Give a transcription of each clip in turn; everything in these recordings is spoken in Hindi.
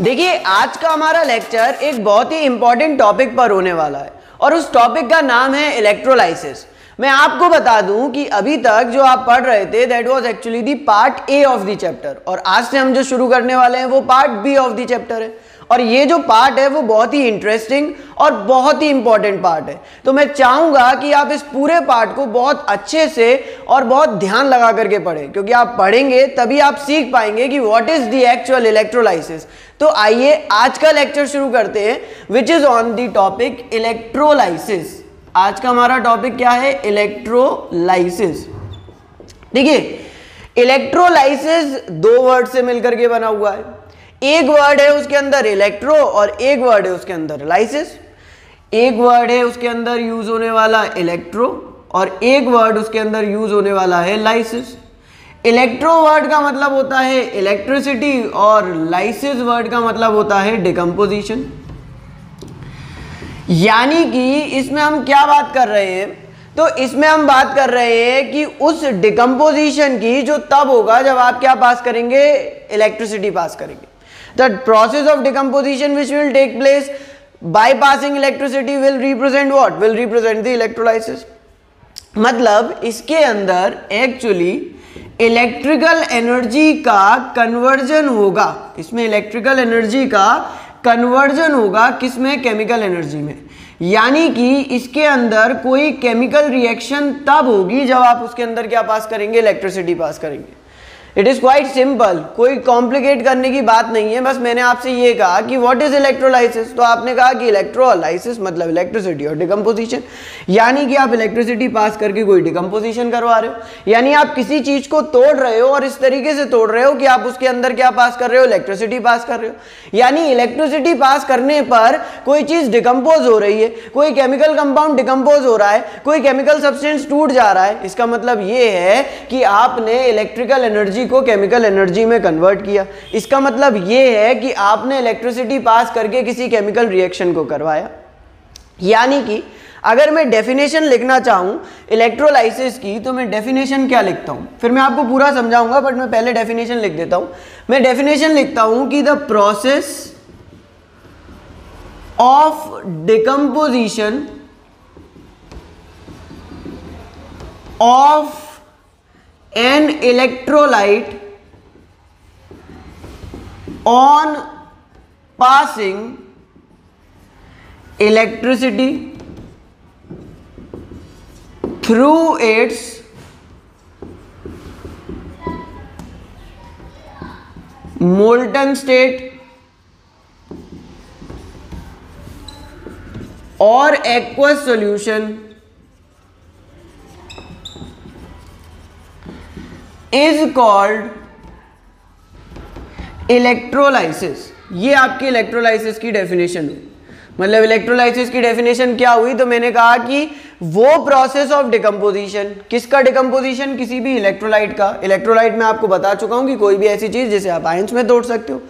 देखिए आज का हमारा लेक्चर एक बहुत ही इंपॉर्टेंट टॉपिक पर होने वाला है और उस टॉपिक का नाम है इलेक्ट्रोलाइसिस। मैं आपको बता दूं कि अभी तक जो आप पढ़ रहे थे that was actually the part A of the chapter और आज से हम जो शुरू करने वाले हैं वो part B of the chapter है। और ये जो पार्ट है वो बहुत ही इंटरेस्टिंग और बहुत ही इंपॉर्टेंट पार्ट है। तो मैं चाहूंगा कि आप इस पूरे पार्ट को बहुत अच्छे से और बहुत ध्यान लगा करके पढ़ें, क्योंकि आप पढ़ेंगे तभी आप सीख पाएंगे कि what is the actual electrolysis. तो आइए आज का लेक्चर शुरू करते हैं, which is on the topic electrolysis. आज का हमारा टॉपिक क्या है? इलेक्ट्रोलाइसिस। देखिए इलेक्ट्रोलाइसिस दो वर्ड से मिलकर के बना हुआ है। एक वर्ड है उसके अंदर इलेक्ट्रो और एक वर्ड है उसके अंदर लाइसिस। एक वर्ड है उसके अंदर यूज होने वाला इलेक्ट्रो और एक वर्ड उसके अंदर यूज होने वाला है लाइसिस। इलेक्ट्रो वर्ड का मतलब होता है इलेक्ट्रिसिटी और लाइसिस वर्ड का मतलब होता है डिकम्पोजिशन। यानी कि इसमें हम क्या बात कर रहे हैं? तो इसमें हम बात कर रहे हैं कि उस डिकम्पोजिशन की जो तब होगा जब आप क्या पास करेंगे? इलेक्ट्रिसिटी पास करेंगे। The process of decomposition which will take place by passing electricity will represent what? Will represent the electrolysis। मतलब इसके अंदर एक्चुअली इलेक्ट्रिकल एनर्जी का कन्वर्जन होगा। इसमें इलेक्ट्रिकल एनर्जी का कन्वर्जन होगा किसमें? केमिकल एनर्जी में। यानी कि इसके अंदर कोई केमिकल रिएक्शन तब होगी जब आप उसके अंदर क्या पास करेंगे? इलेक्ट्रिसिटी पास करेंगे। इट इज क्वाइट सिंपल, कोई कॉम्प्लिकेट करने की बात नहीं है। बस मैंने आपसे ये कहा कि व्हाट इज इलेक्ट्रोलाइसिस, तो आपने कहा कि इलेक्ट्रोलाइसिस मतलब इलेक्ट्रिसिटी और डिकम्पोजिशन। यानी कि आप इलेक्ट्रिसिटी पास करके कोई डिकम्पोजिशन करवा रहे हो। यानी आप किसी चीज को तोड़ रहे हो और इस तरीके से तोड़ रहे हो कि आप उसके अंदर क्या पास कर रहे हो? इलेक्ट्रिसिटी पास कर रहे हो। यानी इलेक्ट्रिसिटी पास करने पर कोई चीज डिकम्पोज हो रही है, कोई केमिकल कंपाउंड डिकम्पोज हो रहा है, कोई केमिकल सब्सटेंस टूट जा रहा है। इसका मतलब ये है कि आपने इलेक्ट्रिकल एनर्जी को केमिकल एनर्जी में कन्वर्ट किया। इसका मतलब यह है कि आपने इलेक्ट्रिसिटी पास करके किसी केमिकल रिएक्शन को करवाया। यानी कि अगर मैं डेफिनेशन लिखना चाहूं इलेक्ट्रोलाइसिस की तो मैं डेफिनेशन क्या लिखता हूं? फिर मैं आपको पूरा समझाऊंगा, बट मैं पहले डेफिनेशन लिख देता हूं। मैं डेफिनेशन लिखता हूं कि the process of decomposition of an electrolyte on passing electricity through its molten state or aqueous solution is called electrolysis. ये आपकी इलेक्ट्रोलाइसिस की डेफिनेशन है। मतलब इलेक्ट्रोलाइसिस की डेफिनेशन क्या हुई? तो मैंने कहा कि वो प्रोसेस ऑफ डिकम्पोजिशन, किसका डिकम्पोजिशन? किसी भी इलेक्ट्रोलाइट का। इलेक्ट्रोलाइट में आपको बता चुका हूं कि कोई भी ऐसी चीज जिसे आप आयंस में तोड़ सकते हो।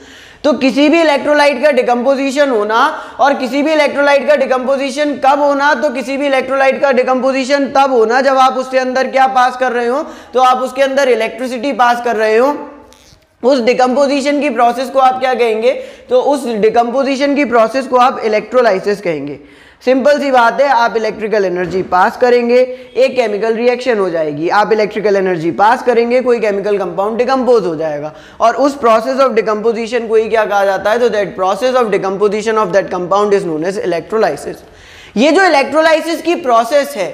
तो किसी भी इलेक्ट्रोलाइट का डिकम्पोजिशन होना, और किसी भी इलेक्ट्रोलाइट का डिकम्पोजिशन कब होना? तो किसी भी इलेक्ट्रोलाइट का डिकम्पोजिशन तब होना जब आप उसके अंदर क्या पास कर रहे हो? तो आप उसके अंदर इलेक्ट्रिसिटी पास कर रहे हो। उस डिकम्पोजिशन की प्रोसेस को आप क्या कहेंगे? तो उस डिकम्पोजिशन की प्रोसेस को आप इलेक्ट्रोलाइसिस कहेंगे। सिंपल सी बात है, आप इलेक्ट्रिकल एनर्जी पास करेंगे, एक केमिकल रिएक्शन हो जाएगी। आप इलेक्ट्रिकल एनर्जी पास करेंगे, कोई केमिकल कंपाउंड डिकम्पोज हो जाएगा, और उस प्रोसेस ऑफ डिकम्पोजिशन को ही क्या कहा जाता है? तो that process of decomposition of that compound is known as electrolysis. ये जो इलेक्ट्रोलाइसिस की प्रोसेस है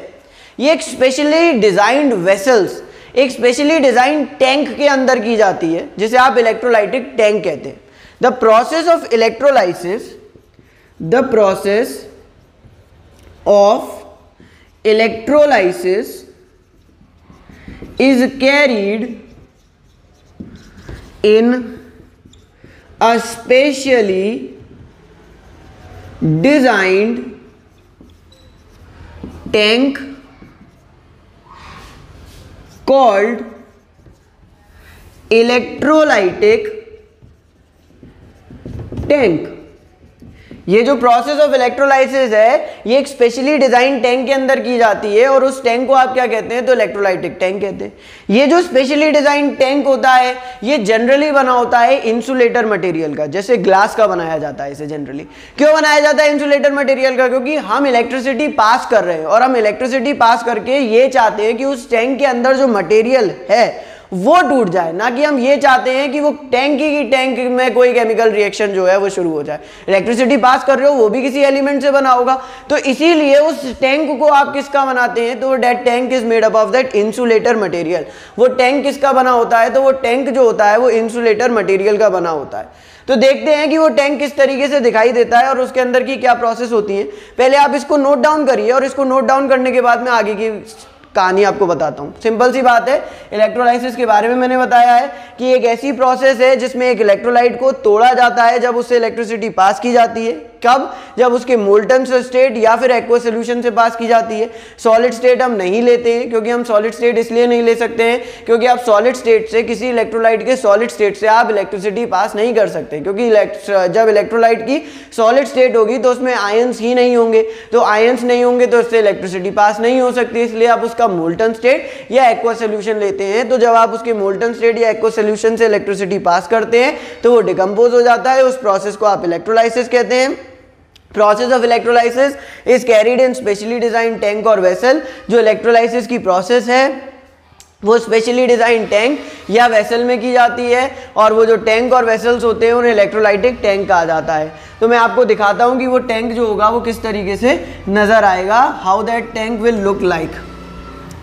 ये एक स्पेशली डिजाइंड वेसल्स, एक स्पेशली डिजाइंड टैंक के अंदर की जाती है, जिसे आप इलेक्ट्रोलाइटिक टैंक कहते हैं। The process of electrolysis, the process of electrolysis is carried in a specially designed tank called electrolytic tank। ये जो प्रोसेस ऑफ इलेक्ट्रोलाइसिस है ये एक स्पेशली डिजाइन टैंक के अंदर की जाती है और उस टैंक को आप क्या कहते हैं, तो इलेक्ट्रोलाइटिक टैंक कहते हैं। ये जो स्पेशली डिजाइन टैंक होता है ये जनरली बना होता है इंसुलेटर मटेरियल का, जैसे ग्लास का बनाया जाता है इसे जनरली। क्यों बनाया जाता है इंसुलेटर मटेरियल का? क्योंकि हम इलेक्ट्रिसिटी पास कर रहे हैं और हम इलेक्ट्रिसिटी पास करके ये चाहते हैं कि उस टैंक के अंदर जो मटेरियल है वो टूट जाए, ना कि हम ये चाहते हैं कि वो टैंक की टैंक में कोई केमिकल रिएक्शन जो है वो शुरू हो जाए। इलेक्ट्रिसिटी पास कर रहे हो वो भी किसी एलिमेंट से बना होगा, तो इसीलिए उस टैंक को आप किसका बनाते हैं, तो that tank is made up of that insulator material. वो टैंक किसका बना होता है, तो वो टैंक जो होता है वो इंसुलेटर मटेरियल का बना होता है। तो देखते हैं कि वो टैंक किस तरीके से दिखाई देता है और उसके अंदर की क्या प्रोसेस होती है। पहले आप इसको नोट डाउन करिए और इसको नोट डाउन करने के बाद मैं आगे की कहानी आपको बताता हूं। सिंपल सी बात है, इलेक्ट्रोलाइसिस के बारे में मैंने बताया है कि एक ऐसी प्रोसेस है जिसमें एक इलेक्ट्रोलाइट को तोड़ा जाता है जब उससे इलेक्ट्रिसिटी पास की जाती है। कब? जब उसके मोल्टन स्टेट या फिर एक्वा सॉल्यूशन से पास की जाती है। सॉलिड स्टेट हम नहीं लेते हैं, क्योंकि हम सॉलिड स्टेट इसलिए नहीं ले सकते हैं क्योंकि आप सॉलिड स्टेट से, किसी इलेक्ट्रोलाइट के सॉलिड स्टेट से आप इलेक्ट्रिसिटी पास नहीं कर सकते, क्योंकि जब इलेक्ट्रोलाइट की सॉलिड स्टेट होगी तो उसमें आयंस ही नहीं होंगे, तो आयंस नहीं होंगे तो उससे इलेक्ट्रिसिटी पास नहीं हो सकती, इसलिए आप उसका मोल्टन स्टेट या एक्वा सॉल्यूशन लेते हैं। तो जब आप उसके मोल्टन स्टेट या एक्वा सॉल्यूशन से इलेक्ट्रिसिटी पास करते हैं तो वो डिकम्पोज हो जाता है। उस प्रोसेस को आप इलेक्ट्रोलाइसिस कहते हैं। Process of electrolysis is carried in specially design tank और वेसल। जो इलेक्ट्रोलाइसिस की प्रोसेस है वो स्पेशली डिजाइन टैंक या वेसल में की जाती है और वो जो टैंक और वेसल्स होते हैं उन्हें इलेक्ट्रोलाइटिक टैंक कहा जाता है। तो मैं आपको दिखाता हूं कि वो टैंक जो होगा वो किस तरीके से नजर आएगा, how that tank will look like.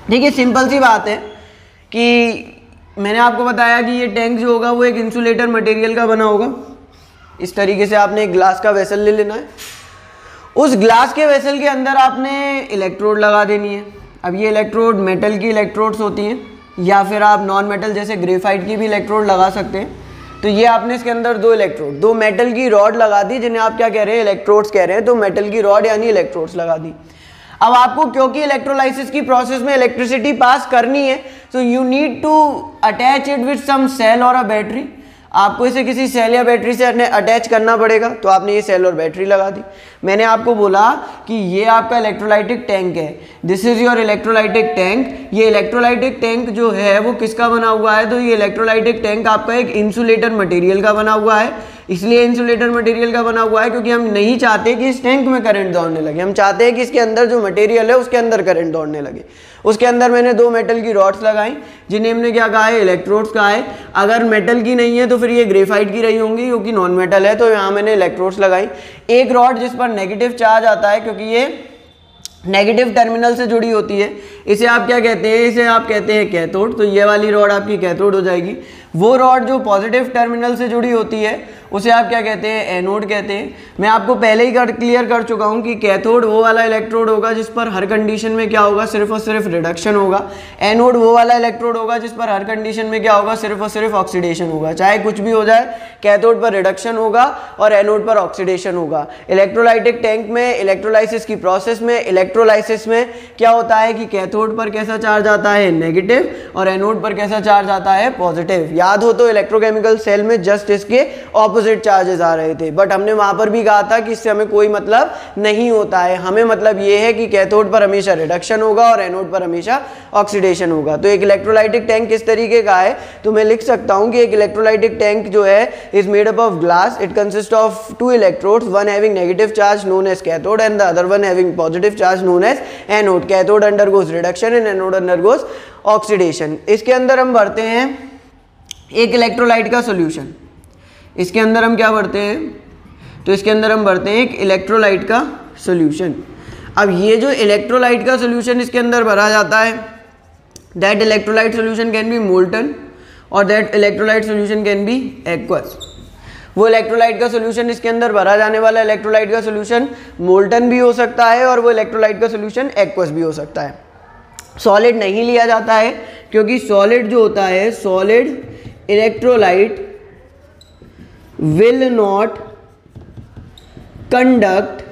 ठीक है, सिंपल सी बात है कि मैंने आपको बताया कि ये टैंक जो होगा वो एक इंसुलेटर मटेरियल का बना होगा। इस तरीके से आपने एक ग्लास का वेसल ले लेना है, उस ग्लास के वेसल के अंदर आपने इलेक्ट्रोड लगा देनी है। अब ये इलेक्ट्रोड मेटल की इलेक्ट्रोड्स होती हैं या फिर आप नॉन मेटल जैसे ग्रेफाइट की भी इलेक्ट्रोड लगा सकते हैं। तो ये आपने इसके अंदर दो मेटल की रॉड लगा दी, जिन्हें आप क्या कह रहे हैं, इलेक्ट्रोड्स कह रहे हैं। तो मेटल की रॉड यानी इलेक्ट्रोड्स लगा दी। अब आपको क्योंकि इलेक्ट्रोलाइसिस की प्रोसेस में इलेक्ट्रिसिटी पास करनी है तो you need to attach it with some cell और अ बैटरी। आपको इसे किसी सेल या बैटरी से अटैच करना पड़ेगा, तो आपने ये सेल और बैटरी लगा दी। मैंने आपको बोला कि ये आपका इलेक्ट्रोलाइटिक टैंक है, this is your electrolytic tank. ये इलेक्ट्रोलाइटिक टैंक जो है वो किसका बना हुआ है, तो ये इलेक्ट्रोलाइटिक टैंक आपका एक इंसुलेटर मटेरियल का बना हुआ है। इसलिए इंसुलेटर मटेरियल का बना हुआ है क्योंकि हम नहीं चाहते कि इस टैंक में करंट दौड़ने लगे, हम चाहते हैं कि इसके अंदर जो मटेरियल है उसके अंदर करंट दौड़ने लगे। उसके अंदर मैंने दो मेटल की रॉड्स लगाई जिन्हें हमने क्या कहा है, इलेक्ट्रोड्स कहा है। अगर मेटल की नहीं है तो फिर ये ग्रेफाइट की रही होंगी, क्योंकि नॉन मेटल है, तो यहाँ मैंने इलेक्ट्रोड्स लगाई। एक रॉड जिस पर नेगेटिव चार्ज आता है, क्योंकि ये नेगेटिव टर्मिनल से जुड़ी होती है, इसे आप क्या कहते हैं, इसे आप कहते हैं कैथोड। तो ये वाली रॉड आपकी कैथोड हो जाएगी। वो रॉड जो पॉजिटिव टर्मिनल से जुड़ी होती है उसे आप क्या कहते हैं, एनोड कहते हैं। मैं आपको पहले ही क्लियर कर चुका हूँ कि कैथोड वो वाला इलेक्ट्रोड होगा जिस पर हर कंडीशन में क्या होगा, सिर्फ और सिर्फ रिडक्शन होगा। एनोड वो वाला इलेक्ट्रोड होगा जिस पर हर कंडीशन में क्या होगा, सिर्फ और सिर्फ ऑक्सीडेशन होगा। चाहे कुछ भी हो जाए, कैथोड पर रिडक्शन होगा और एनोड पर ऑक्सीडेशन होगा। इलेक्ट्रोलाइटिक टैंक में इलेक्ट्रोलाइसिस की प्रोसेस में, इलेक्ट्रोलाइसिस में क्या होता है कि कैथोड पर कैसा चार्ज आता है, नेगेटिव, और एनोड पर कैसा चार्ज आता है, पॉजिटिव। याद हो तो इलेक्ट्रोकेमिकल सेल में जस्ट इसके ऑपोजिट चार्जेस आ रहे थे, बट हमने वहां पर भी कहा था कि इससे हमें कोई मतलब नहीं होता है। हमें मतलब ये है कि कैथोड पर हमेशा रिडक्शन होगा और एनोड पर हमेशा ऑक्सीडेशन होगा। तो एक इलेक्ट्रोलाइटिक टैंक किस तरीके का है, तो मैं लिख सकता हूं कि एक इलेक्ट्रोलाइटिक टैंक जो है is made up of glass. It consist of two electrodes, one having negative charge known as cathode and the other one having positive charge known as anode. Cathode undergoes reduction and anode undergoes oxidation. इसके अंदर हम भरते हैं एक इलेक्ट्रोलाइट का सॉल्यूशन। इसके अंदर हम क्या भरते हैं, तो इसके अंदर हम भरते हैं एक इलेक्ट्रोलाइट का सॉल्यूशन। अब ये जो इलेक्ट्रोलाइट का सॉल्यूशन इसके अंदर भरा जाता है, that electrolyte solution can be molten और that electrolyte solution can be aqueous. वो इलेक्ट्रोलाइट का सॉल्यूशन, इसके अंदर भरा जाने वाला इलेक्ट्रोलाइट का सॉल्यूशन मोल्टन भी हो सकता है और वो इलेक्ट्रोलाइट का सॉल्यूशन एक्वस भी हो सकता है। सॉलिड नहीं लिया जाता है क्योंकि सॉलिड जो होता है, solid electrolyte will not conduct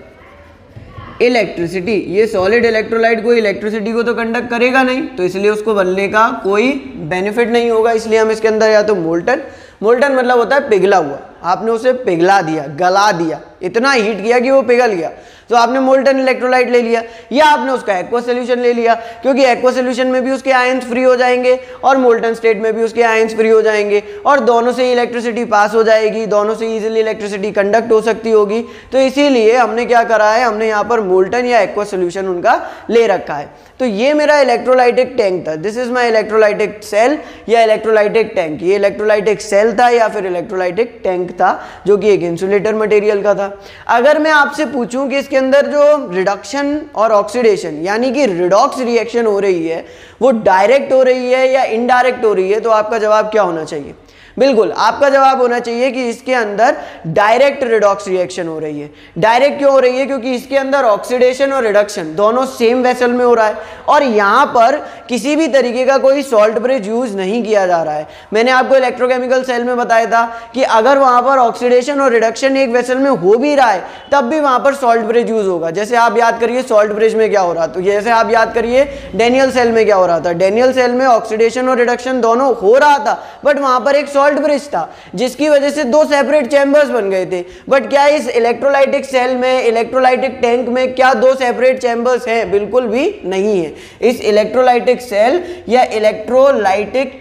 electricity. ये सॉलिड इलेक्ट्रोलाइट को इलेक्ट्रिसिटी को तो कंडक्ट करेगा नहीं, तो इसलिए उसको बनने का कोई बेनिफिट नहीं होगा। इसलिए हम इसके अंदर या तो मोल्टन मतलब होता है पिघला हुआ, आपने उसे पिघला दिया, गला दिया, इतना हीट किया कि वो पिघल गया, तो आपने मोल्टन इलेक्ट्रोलाइट ले लिया, या आपने उसका एक्वा सोल्यूशन ले लिया, क्योंकि एक्वा सोल्यूशन में भी उसके आयंस फ्री हो जाएंगे और मोल्टन स्टेट में भी उसके आयंस फ्री हो जाएंगे, और दोनों से इलेक्ट्रिसिटी पास हो जाएगी, दोनों से इजीली इलेक्ट्रिसिटी कंडक्ट हो सकती होगी। तो इसीलिए हमने क्या करा है, हमने यहाँ पर मोल्टन या एक्वा सोल्यूशन उनका ले रखा है। तो ये मेरा इलेक्ट्रोलाइटिक टैंक था, this is my electrolytic cell या इलेक्ट्रोलाइटिक टैंक। ये इलेक्ट्रोलाइटिक सेल था या फिर इलेक्ट्रोलाइटिक टैंक था, जो कि एक इंसुलेटर मटेरियल का था। अगर मैं आपसे पूछूं कि इसके अंदर जो रिडक्शन और ऑक्सीडेशन यानी कि रिडॉक्स रिएक्शन हो रही है, वो डायरेक्ट हो रही है या इनडायरेक्ट हो रही है, तो आपका जवाब क्या होना चाहिए? बिल्कुल आपका जवाब होना चाहिए कि इसके अंदर डायरेक्ट रिडॉक्स रिएक्शन हो रही है। डायरेक्ट क्यों हो रही है? क्योंकि इसके अंदर ऑक्सीडेशन और रिडक्शन दोनों सेम वेसल में हो रहा है, और यहां पर किसी भी तरीके का कोई सॉल्ट ब्रिज यूज नहीं किया जा रहा है। मैंने आपको इलेक्ट्रोकेमिकल सेल में बताया था कि अगर वहां पर ऑक्सीडेशन और रिडक्शन एक वेसल में हो भी रहा है, तब भी वहां पर सॉल्ट ब्रिज यूज होगा। जैसे आप याद करिए सॉल्ट ब्रिज में क्या हो रहा था, तो जैसे आप याद करिए डेनियल सेल में क्या हो रहा था। डेनियल सेल में ऑक्सीडेशन और रिडक्शन दोनों हो रहा था, बट वहां पर एक सॉल्ट ब्रिज था, जिसकी वजह से दो सेपरेट चैम्बर्स बन गए थे। बट क्या इस इलेक्ट्रोलाइटिक सेल में, इलेक्ट्रोलाइटिक टैंक में क्या दो सेपरेट चैम्बर्स हैं? बिल्कुल भी नहीं है। इस इलेक्ट्रोलाइटिक सेल या इलेक्ट्रोलाइटिक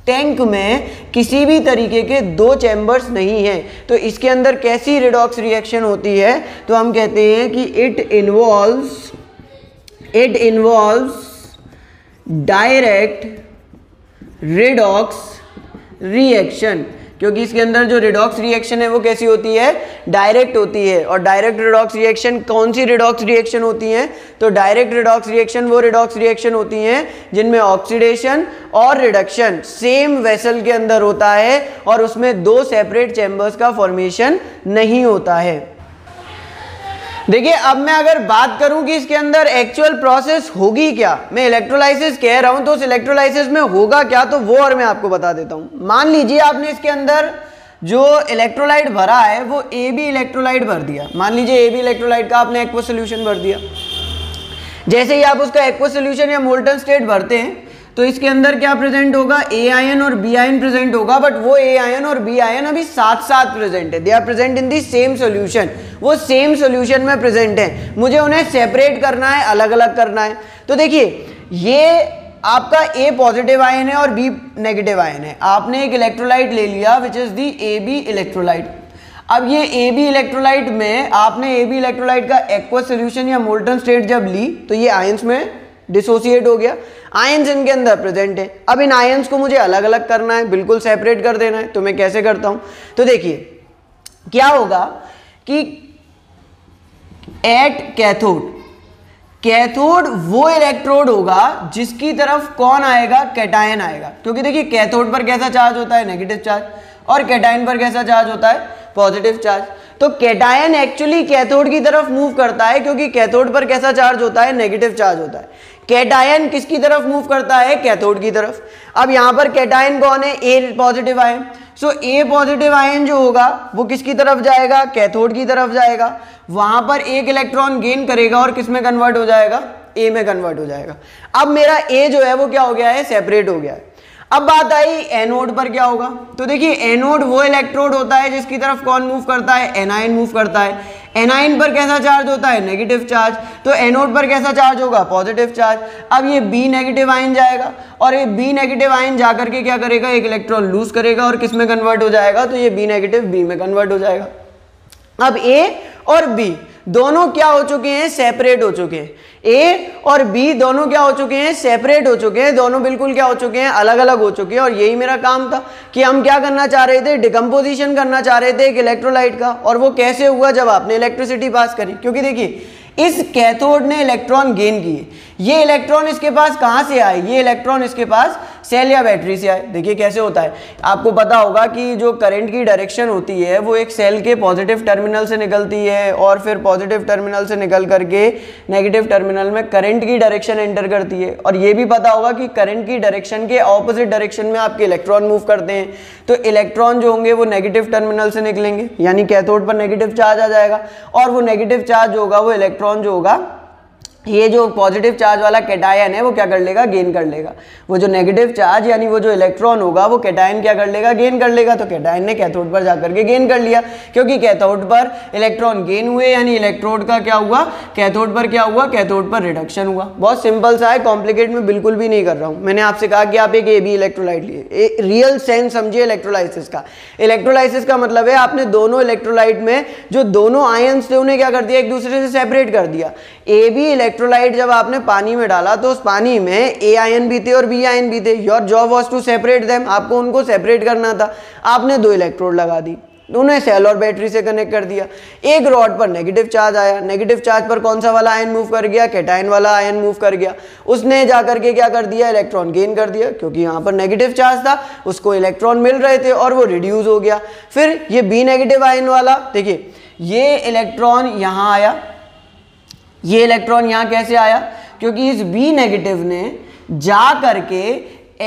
टैंक में किसी भी तरीके के दो चैम्बर्स नहीं हैं। तो इसके अंदर कैसी रिडॉक्स रिएक्शन होती है? तो हम कहते हैं कि it involves direct redox reaction, क्योंकि इसके अंदर जो रिडॉक्स रिएक्शन है वो कैसी होती है? डायरेक्ट होती है। और डायरेक्ट रिडॉक्स रिएक्शन कौन सी रिडॉक्स रिएक्शन होती है? तो डायरेक्ट रिडॉक्स रिएक्शन वो रिडॉक्स रिएक्शन होती हैं जिनमें ऑक्सीडेशन और रिडक्शन सेम वेसल के अंदर होता है और उसमें दो सेपरेट चैम्बर्स का फॉर्मेशन नहीं होता है। देखिए अब मैं अगर बात करूं कि इसके अंदर एक्चुअल प्रोसेस होगी क्या, मैं इलेक्ट्रोलाइसिस कह रहा हूं तो उस इलेक्ट्रोलाइसिस में होगा क्या, तो वो और मैं आपको बता देता हूं। मान लीजिए आपने इसके अंदर जो इलेक्ट्रोलाइट भरा है वो AB इलेक्ट्रोलाइट भर दिया। मान लीजिए AB इलेक्ट्रोलाइट का आपने एक्वा सोल्यूशन भर दिया। जैसे ही आप उसका एक्वा सोल्यूशन या मोल्टन स्टेट भरते हैं तो इसके अंदर क्या प्रेजेंट होगा? A आयन और B आयन प्रेजेंट होगा, बट वो A आयन और B आयन अभी साथ साथ प्रेजेंट है, they are present in the same solution, वो सेम सॉल्यूशन में प्रेजेंट है। मुझे उन्हें सेपरेट करना है, अलग अलग करना है। तो देखिए ये आपका A पॉजिटिव आयन है और B नेगेटिव आयन है। आपने एक इलेक्ट्रोलाइट ले लिया which is the AB electrolyte. अब ये AB इलेक्ट्रोलाइट में आपने AB इलेक्ट्रोलाइट का एक्वा सोल्यूशन या मोल्टन स्टेट जब ली तो ये आयंस में डिसोसिएट हो गया, आयंस इनके अंदर प्रेजेंट है। अब इन आयंस को मुझे अलग अलग करना है, बिल्कुल सेपरेट कर देना है। तो मैं कैसे करता हूं? तो देखिए क्या होगा कि एट कैथोड वो इलेक्ट्रोड होगा जिसकी तरफ कौन आएगा? कैटायन आएगा। क्योंकि देखिए कैथोड पर कैसा चार्ज होता है? नेगेटिव चार्ज, और कैटायन पर कैसा चार्ज होता है? Positive charge. तो कैटायन एक्चुअली कैथोड की तरफ मूव करता है, क्योंकि कैथोड पर कैसा चार्ज होता है? नेगेटिव चार्ज होता है। कैटायन किसकी तरफ मूव करता है? कैथोड की तरफ। अब यहां पर कैटायन कौन है? A positive ion. So A positive ion जो होगा वो किसकी तरफ जाएगा? कैथोड की तरफ जाएगा। वहां पर एक इलेक्ट्रॉन गेन करेगा और किस में कन्वर्ट हो जाएगा? A में कन्वर्ट हो जाएगा। अब मेरा A जो है वो क्या हो गया है? सेपरेट हो गया है। अब बात आई एनोड पर क्या होगा? तो देखिए एनोड वो इलेक्ट्रोड होता है जिसकी तरफ कौन मूव करता है? एनायन मूव करता है। एनायन पर कैसा चार्ज होता है? Negative charge. तो एनोड पर कैसा चार्ज होगा? Positive charge. अब ये B नेगेटिव आयन जाएगा और ये B नेगेटिव आयन जाकर के क्या करेगा? एक इलेक्ट्रॉन लूज करेगा और किस में कन्वर्ट हो जाएगा? तो ये B नेगेटिव B में कन्वर्ट हो जाएगा। अब A और B दोनों क्या हो चुके हैं? सेपरेट हो चुके हैं। A और B दोनों क्या हो चुके हैं? सेपरेट हो चुके हैं। दोनों बिल्कुल क्या हो चुके हैं? अलग अलग हो चुके हैं। और यही मेरा काम था कि हम क्या करना चाह रहे थे? डिकम्पोजिशन करना चाह रहे थे एक इलेक्ट्रोलाइट का। और वो कैसे हुआ? जब आपने इलेक्ट्रिसिटी पास करी। क्योंकि देखिए इस कैथोड ने इलेक्ट्रॉन गेन किए, ये इलेक्ट्रॉन इसके पास कहां से आए? ये इलेक्ट्रॉन इसके पास सेल या बैटरी से आए। देखिए कैसे होता है, आपको पता होगा कि जो करंट की डायरेक्शन होती है वो एक सेल के पॉजिटिव टर्मिनल से निकलती है और फिर पॉजिटिव टर्मिनल से निकल करके नेगेटिव टर्मिनल में करंट की डायरेक्शन एंटर करती है। और ये भी पता होगा कि करंट की डायरेक्शन के ऑपोजिट डायरेक्शन में आपके इलेक्ट्रॉन मूव करते हैं, तो इलेक्ट्रॉन जो होंगे वो नेगेटिव टर्मिनल से निकलेंगे, यानी कैथोड पर नेगेटिव चार्ज आ जाएगा और वो नेगेटिव चार्ज होगा वो इलेक्ट्रॉन जो होगा ये जो पॉजिटिव चार्ज वाला कैटायन है वो क्या कर लेगा, गेन कर लेगा। वो जो नेगेटिव चार्ज यानी वो जो इलेक्ट्रॉन होगा वो कैटायन क्या कर लेगा, गेन कर लेगा। तो कैटायन ने कैथोड पर जाकर के गेन कर लिया, क्योंकि कैथोड पर इलेक्ट्रॉन गेन हुए यानी इलेक्ट्रोड का क्या हुआ, कैथोड पर क्या हुआ, कैथोड पर रिडक्शन हुआ। बहुत सिंपल सा है, कॉम्प्लिकेट में बिल्कुल भी नहीं कर रहा हूँ। मैंने आपसे कहा कि आप एक AB इलेक्ट्रोलाइट लिए, रियल सेंस समझिए इलेक्ट्रोलाइसिस का। इलेक्ट्रोलाइसिस का मतलब है आपने दोनों इलेक्ट्रोलाइट में जो दोनों आयन्स थे उन्हें क्या कर दिया, एक दूसरे से सेपरेट कर दिया। AB इलेक्ट्रोलाइट जब आपने पानी में डाला तो उस पानी में A आयन भी थे और B आयन भी थे। Your job was to separate them, आपको उनको सेपरेट करना था। आपने 2 इलेक्ट्रोड लगा दी, उन्हें सेल और बैटरी से कनेक्ट कर दिया। एक रॉड पर नेगेटिव चार्ज आया, नेगेटिव चार्ज पर कौन सा वाला आयन मूव कर गया, कैटायन वाला आयन मूव कर गया। उसने जाकर के क्या कर दिया, इलेक्ट्रॉन गेन कर दिया, क्योंकि यहाँ पर नेगेटिव चार्ज था, उसको इलेक्ट्रॉन मिल रहे थे और वो रिड्यूस हो गया। फिर ये B नेगेटिव आयन वाला, देखिए ये इलेक्ट्रॉन यहाँ आया, ये इलेक्ट्रॉन यहाँ कैसे आया, क्योंकि इस B नेगेटिव ने जा करके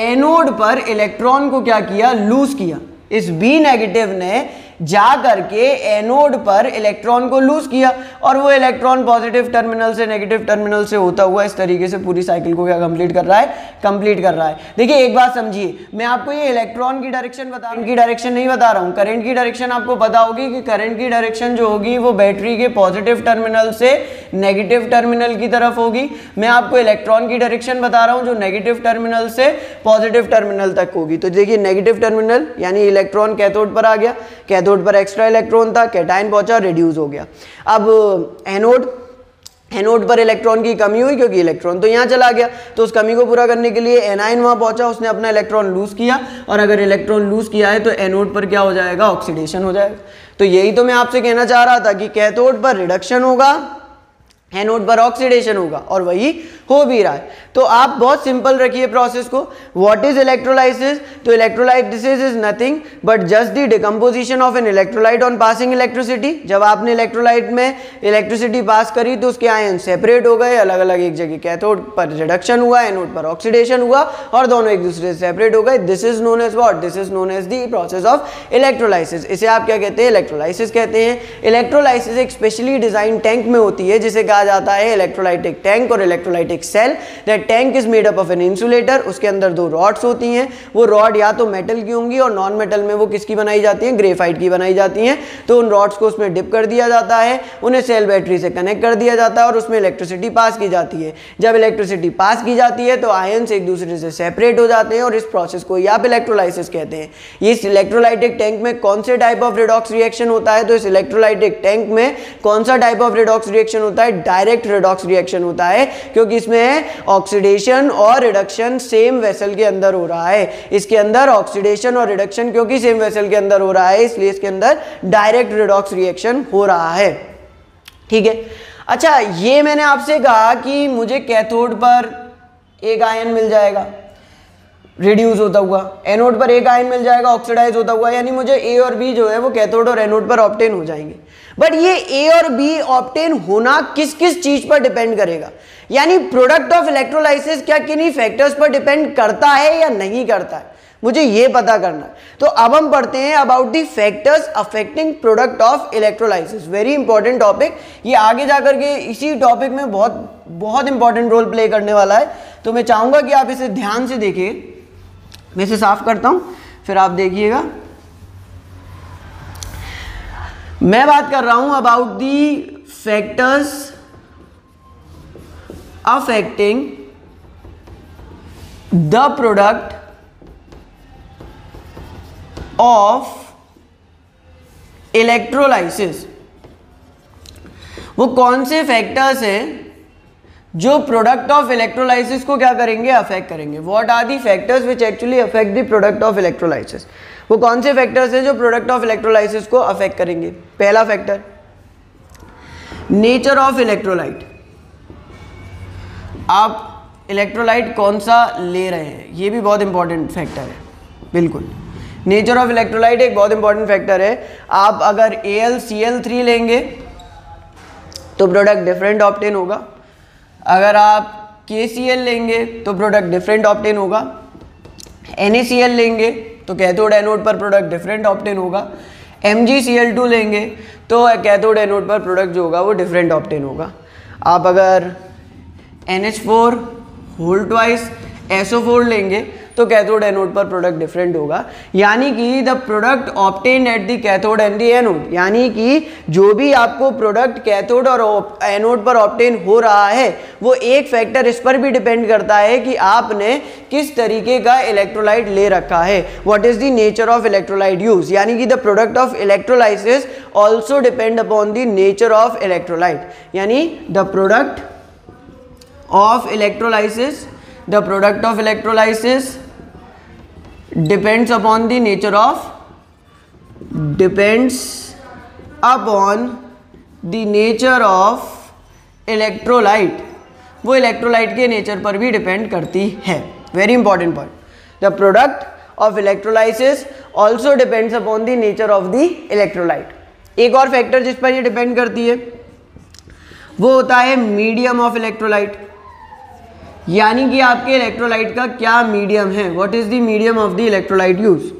एनोड पर इलेक्ट्रॉन को क्या किया, लूज किया। इस B नेगेटिव ने जा करके एनोड पर इलेक्ट्रॉन को लूज किया और वो इलेक्ट्रॉन पॉजिटिव टर्मिनल से नेगेटिव टर्मिनल से होता हुआ इस तरीके से पूरी साइकिल को क्या कंप्लीट कर रहा है, कंप्लीट कर रहा है। देखिए एक बात समझिए, मैं आपको ये इलेक्ट्रॉन की डायरेक्शन बता रहा हूँ, की डायरेक्शन नहीं बता रहा हूँ, करंट की डायरेक्शन आपको पता होगी कि करंट की डायरेक्शन जो होगी वो बैटरी के पॉजिटिव टर्मिनल से नेगेटिव टर्मिनल की तरफ होगी। मैं आपको इलेक्ट्रॉन की डायरेक्शन बता रहा हूँ जो नेगेटिव टर्मिनल से पॉजिटिव टर्मिनल तक होगी। तो देखिए नेगेटिव टर्मिनल यानी इलेक्ट्रॉन कैथोड पर आ गया, कैथोड पर एक्स्ट्रा इलेक्ट्रॉन था, कैटायन पहुंचा, रिड्यूस हो गया। अब एनोड पर इलेक्ट्रॉन की कमी हुई क्योंकि इलेक्ट्रॉन तो यहाँ चला गया, तो उस कमी को पूरा करने के लिए एनायन वहां पहुंचा, उसने अपना इलेक्ट्रॉन लूज किया और अगर इलेक्ट्रॉन लूज किया है तो एनोड पर क्या हो जाएगा, ऑक्सीडेशन हो जाएगा। तो यही तो मैं आपसे कहना चाह रहा था कि कैथोड पर रिडक्शन होगा, एनोड पर ऑक्सीडेशन होगा और वही हो भी रहा है। तो आप बहुत सिंपल रखिए प्रोसेस को। व्हाट इज इलेक्ट्रोलाइसिस, तो electrolysis is nothing but just the decomposition of an electrolyte on passing electricity. जब आपने इलेक्ट्रोलाइट में इलेक्ट्रिसिटी पास करी तो उसके आयन सेपरेट हो गए, अलग अलग एक जगह, कैथोड पर रिडक्शन हुआ, एनोड पर ऑक्सीडेशन हुआ और दोनों एक दूसरे से सेपरेट हो गए। This is known as what, this is known as the process of electrolysis. इसे आप क्या कहते हैं, इलेक्ट्रोलाइसिस कहते हैं। इलेक्ट्रोलाइसिस एक स्पेशली डिजाइन टैंक में होती है जिसे कहा जाता है इलेक्ट्रोलाइटिक टैंक और electrolytic cell. That tank is made up of an insulator. उसके अंदर 2 रॉड्स होती हैं, वो रॉड या तो मेटल की होंगी और नॉन मेटल में वो किसकी बनाई जाती हैं, ग्रेफाइट की बनाई जाती हैं। तो उन रॉड्स को उसमें डिप कर दिया जाता है, उन्हें सेल बैटरी से कनेक्ट कर दिया जाता है और उसमें इलेक्ट्रिसिटी पास की जाती है। जब इलेक्ट्रिसिटी पास की जाती है तो आयंस एक दूसरे से सेपरेट हो जाते हैं और इस प्रोसेस को आप इलेक्ट्रोलाइसिस कहते हैं। इस इलेक्ट्रोलाइटिक टैंक में कौन से टाइप ऑफ रिडॉक्स रिएक्शन होता है, तो इस इलेक्ट्रोलाइटिक टैंक में कौन सा टाइप ऑफ रिडॉक्स रिएक्शन होता है, डायरेक्ट रिडॉक्स रिएक्शन होता है, क्योंकि इसमें ऑक्सीडेशन और रिडक्शन सेम वेसल के अंदर हो रहा है। इसके अंदर ऑक्सीडेशन और रिडक्शन क्योंकि सेम वेसल के अंदर हो रहा है इसलिए इसके अंदर डायरेक्ट रिडॉक्स रिएक्शन हो रहा है। ठीक है, अच्छा ये मैंने आपसे कहा कि मुझे कैथोड पर एक आयन मिल जाएगा रिड्यूस होता हुआ, एनोड पर एक आयन मिल जाएगा ऑक्सीडाइज होता हुआ, यानी मुझे ए और बी जो है वो कैथोड और एनोड पर ऑब्टेन हो जाएंगे। बट ये ए और बी ऑब्टेन होना किस किस चीज पर डिपेंड करेगा, यानी प्रोडक्ट ऑफ इलेक्ट्रोलाइसिस क्या किन्हीं फैक्टर्स पर डिपेंड करता है या नहीं करता है, मुझे ये पता करना है। तो अब हम पढ़ते हैं about the factors affecting product of electrolysis. Very important topic, ये आगे जाकर के इसी टॉपिक में बहुत बहुत इंपॉर्टेंट रोल प्ले करने वाला है। तो मैं चाहूंगा कि आप इसे ध्यान से देखिए। मैं इसे साफ करता हूं फिर आप देखिएगा। मैं बात कर रहा हूं about the factors affecting the product of electrolysis. वो कौन से फैक्टर्स हैं जो प्रोडक्ट ऑफ इलेक्ट्रोलाइसिस को क्या करेंगे, अफेक्ट करेंगे। What are the factors which actually affect the product of electrolysis. वो कौन से फैक्टर्स हैं जो प्रोडक्ट ऑफ इलेक्ट्रोलाइसिस को अफेक्ट करेंगे। पहला फैक्टर नेचर ऑफ इलेक्ट्रोलाइट। आप इलेक्ट्रोलाइट कौन सा ले रहे हैं, ये भी बहुत इंपॉर्टेंट फैक्टर है। बिल्कुल, नेचर ऑफ इलेक्ट्रोलाइट एक बहुत इंपॉर्टेंट फैक्टर है। आप अगर AlCl3 लेंगे तो प्रोडक्ट डिफरेंट ऑब्टेन होगा, अगर आप KCl लेंगे तो प्रोडक्ट डिफरेंट ऑब्टेन होगा, NaCl लेंगे तो कैथोड एनोड पर प्रोडक्ट डिफरेंट ऑब्टेन होगा, MgCl2 लेंगे तो कैथोड एनोड पर प्रोडक्ट जो होगा वो डिफरेंट ऑब्टेन होगा। आप अगर NH4 होल ट्वाइस SO4 लेंगे तो कैथोड एनोड पर प्रोडक्ट डिफरेंट होगा, यानी कि the product obtained at the cathode and the anode, यानी कि जो भी आपको प्रोडक्ट कैथोड और एनोड पर ऑब्टेन हो रहा है वो एक फैक्टर इस पर भी डिपेंड करता है कि आपने किस तरीके का इलेक्ट्रोलाइट ले रखा है, what is the nature of electrolyte use, यानी कि the product of electrolysis also depend upon the nature of electrolyte, यानी the product of electrolysis depends upon the nature of electrolyte, वो इलेक्ट्रोलाइट के नेचर पर भी डिपेंड करती है। Very important point, the product of electrolysis also depends upon the nature of the electrolyte. एक और फैक्टर जिस पर ये डिपेंड करती है वो होता है मीडियम ऑफ इलेक्ट्रोलाइट, यानी कि आपके इलेक्ट्रोलाइट का क्या मीडियम है, what is the medium of the electrolyte use,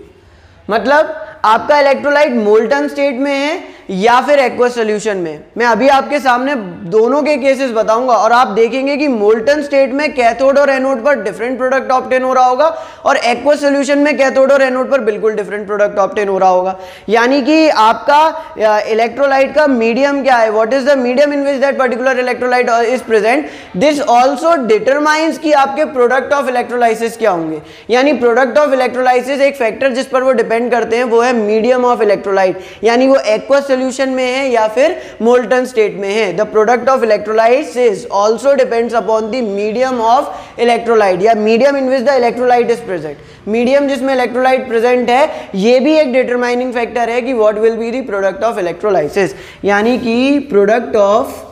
मतलब आपका इलेक्ट्रोलाइट मोल्टन स्टेट में है या फिर एक्वस सॉल्यूशन में। मैं अभी आपके सामने दोनों के केसेस बताऊंगा और आप देखेंगे कि मोल्टन स्टेट में कैथोड और एनोड पर डिफरेंट प्रोडक्ट ऑब्टेन हो रहा होगा और एक्वस सॉल्यूशन में कैथोड और एनोड पर बिल्कुल डिफरेंट प्रोडक्ट ऑब्टेन हो रहा होगा, यानी कि आपका इलेक्ट्रोलाइट का मीडियम क्या है, what is the medium in which that particular electrolyte is present, this also determines कि आपके प्रोडक्ट ऑफ इलेक्ट्रोलाइसिस क्या होंगे, यानी प्रोडक्ट ऑफ इलेक्ट्रोलाइसिस एक फैक्टर जिस पर वो डिपेंड करते हैं वो है मीडियम ऑफ इलेक्ट्रोलाइट, यानी वो एक्वस सॉल्यूशन में है या फिर मोल्टन स्टेट में है। The product of electrolysis also depends upon the medium of electrolyte या medium in which the electrolyte is present. Medium जिसमें इलेक्ट्रोलाइट प्रेजेंट है ये भी एक डिटरमाइनिंग फैक्टर है कि what will be the product of electrolysis, यानी कि product of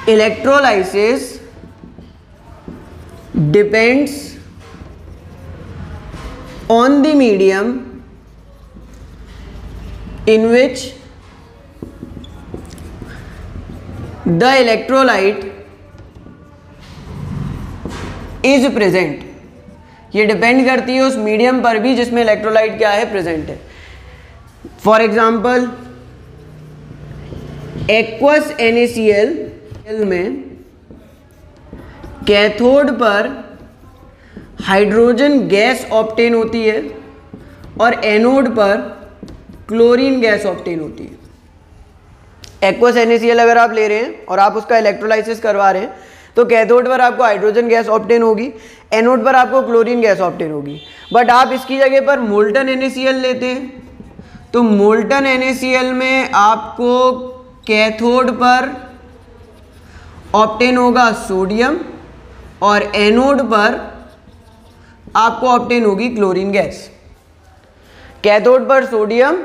electrolysis depends on the medium in which the electrolyte is present, ये डिपेंड करती है उस मीडियम पर भी जिसमें इलेक्ट्रोलाइट क्या है, प्रेजेंट है। फॉर एग्जाम्पल एक्वस NaCl में कैथोड पर हाइड्रोजन गैस ऑब्टेन होती है और एनोड पर क्लोरीन गैस ऑब्टेन होती है। एक्वस NaCl अगर आप ले रहे हैं और आप उसका इलेक्ट्रोलाइसिस करवा रहे हैं तो कैथोड पर आपको हाइड्रोजन गैस ऑब्टेन होगी, एनोड पर आपको क्लोरीन गैस ऑब्टेन होगी, बट आप इसकी जगह पर मोल्टन NaCl लेते हैं तो मोल्टन NaCl में आपको कैथोड पर ऑब्टेन होगा सोडियम और एनोड पर आपको ऑब्टेन होगी क्लोरीन गैस। कैथोड पर सोडियम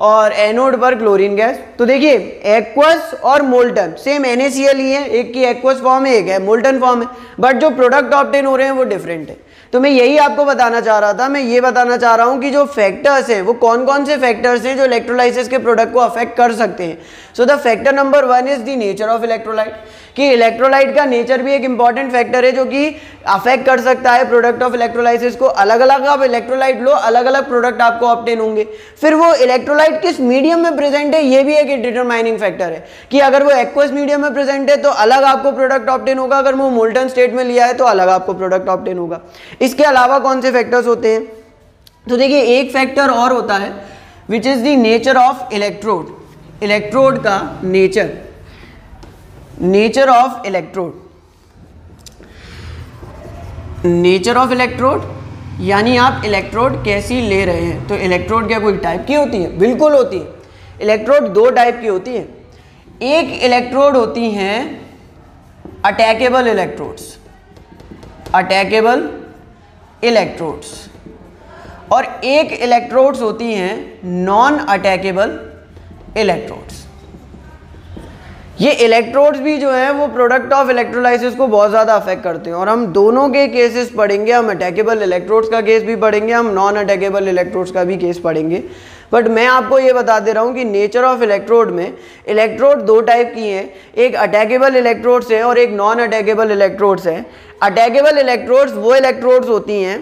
और एनोड पर क्लोरीन गैस। तो देखिए एक्वस और मोल्टन सेम NaCl ही है, एक की एक्वस फॉर्म है एक है मोल्टन फॉर्म है, बट जो प्रोडक्ट ऑब्टेन हो रहे हैं वो डिफरेंट है। तो मैं यही आपको बताना चाह रहा था, मैं ये बताना चाह रहा हूँ कि जो फैक्टर्स हैं वो कौन कौन से फैक्टर्स हैं जो इलेक्ट्रोलाइसिस के प्रोडक्ट को अफेक्ट कर सकते हैं। So the factor number 1 is the nature of electrolyte, कि इलेक्ट्रोलाइट का नेचर भी एक इंपॉर्टेंट फैक्टर है जो कि अफेक्ट कर सकता है प्रोडक्ट ऑफ इलेक्ट्रोलाइसिस को। अलग अलग आप इलेक्ट्रोलाइट लो, अलग अलग प्रोडक्ट आपको ऑब्टेन होंगे। फिर वो इलेक्ट्रोलाइट किस मीडियम में प्रेजेंट है ये भी एक डिटरमाइनिंग फैक्टर है, कि अगर वो एक्वस मीडियम में प्रेजेंट है तो अलग आपको प्रोडक्ट ऑब्टेन होगा, अगर वो मोल्टन स्टेट में लिया है तो अलग आपको प्रोडक्ट ऑब्टेन होगा। इसके अलावा कौन से फैक्टर्स होते हैं, तो देखिए एक फैक्टर और होता है which is the nature of electrode. Electrode का nature, nature of electrode, nature of electrode यानी आप इलेक्ट्रोड कैसी ले रहे हैं। तो इलेक्ट्रोड क्या कोई टाइप की होती है? बिल्कुल होती है। इलेक्ट्रोड दो टाइप की होती है। एक इलेक्ट्रोड होती हैं अटैकेबल इलेक्ट्रोड्स, अटैकेबल इलेक्ट्रोड्स, और एक इलेक्ट्रोड्स होती हैं नॉन अटैकेबल इलेक्ट्रोड्स। ये इलेक्ट्रोड्स भी जो है वो प्रोडक्ट ऑफ इलेक्ट्रोलाइसिस को बहुत ज़्यादा अफेक्ट करते हैं और हम दोनों के केसेस पढ़ेंगे। हम अटैकेबल इलेक्ट्रोड्स का केस भी पढ़ेंगे, हम नॉन अटैकेबल इलेक्ट्रोड्स का भी केस पढ़ेंगे। बट मैं आपको ये बता दे रहा हूँ कि नेचर ऑफ इलेक्ट्रोड में इलेक्ट्रोड दो टाइप की हैं, एक अटैकेबल इलेक्ट्रोड्स है और एक नॉन अटैकेबल इलेक्ट्रोड्स है। अटैकेबल इलेक्ट्रोड्स वो इलेक्ट्रोड्स होती हैं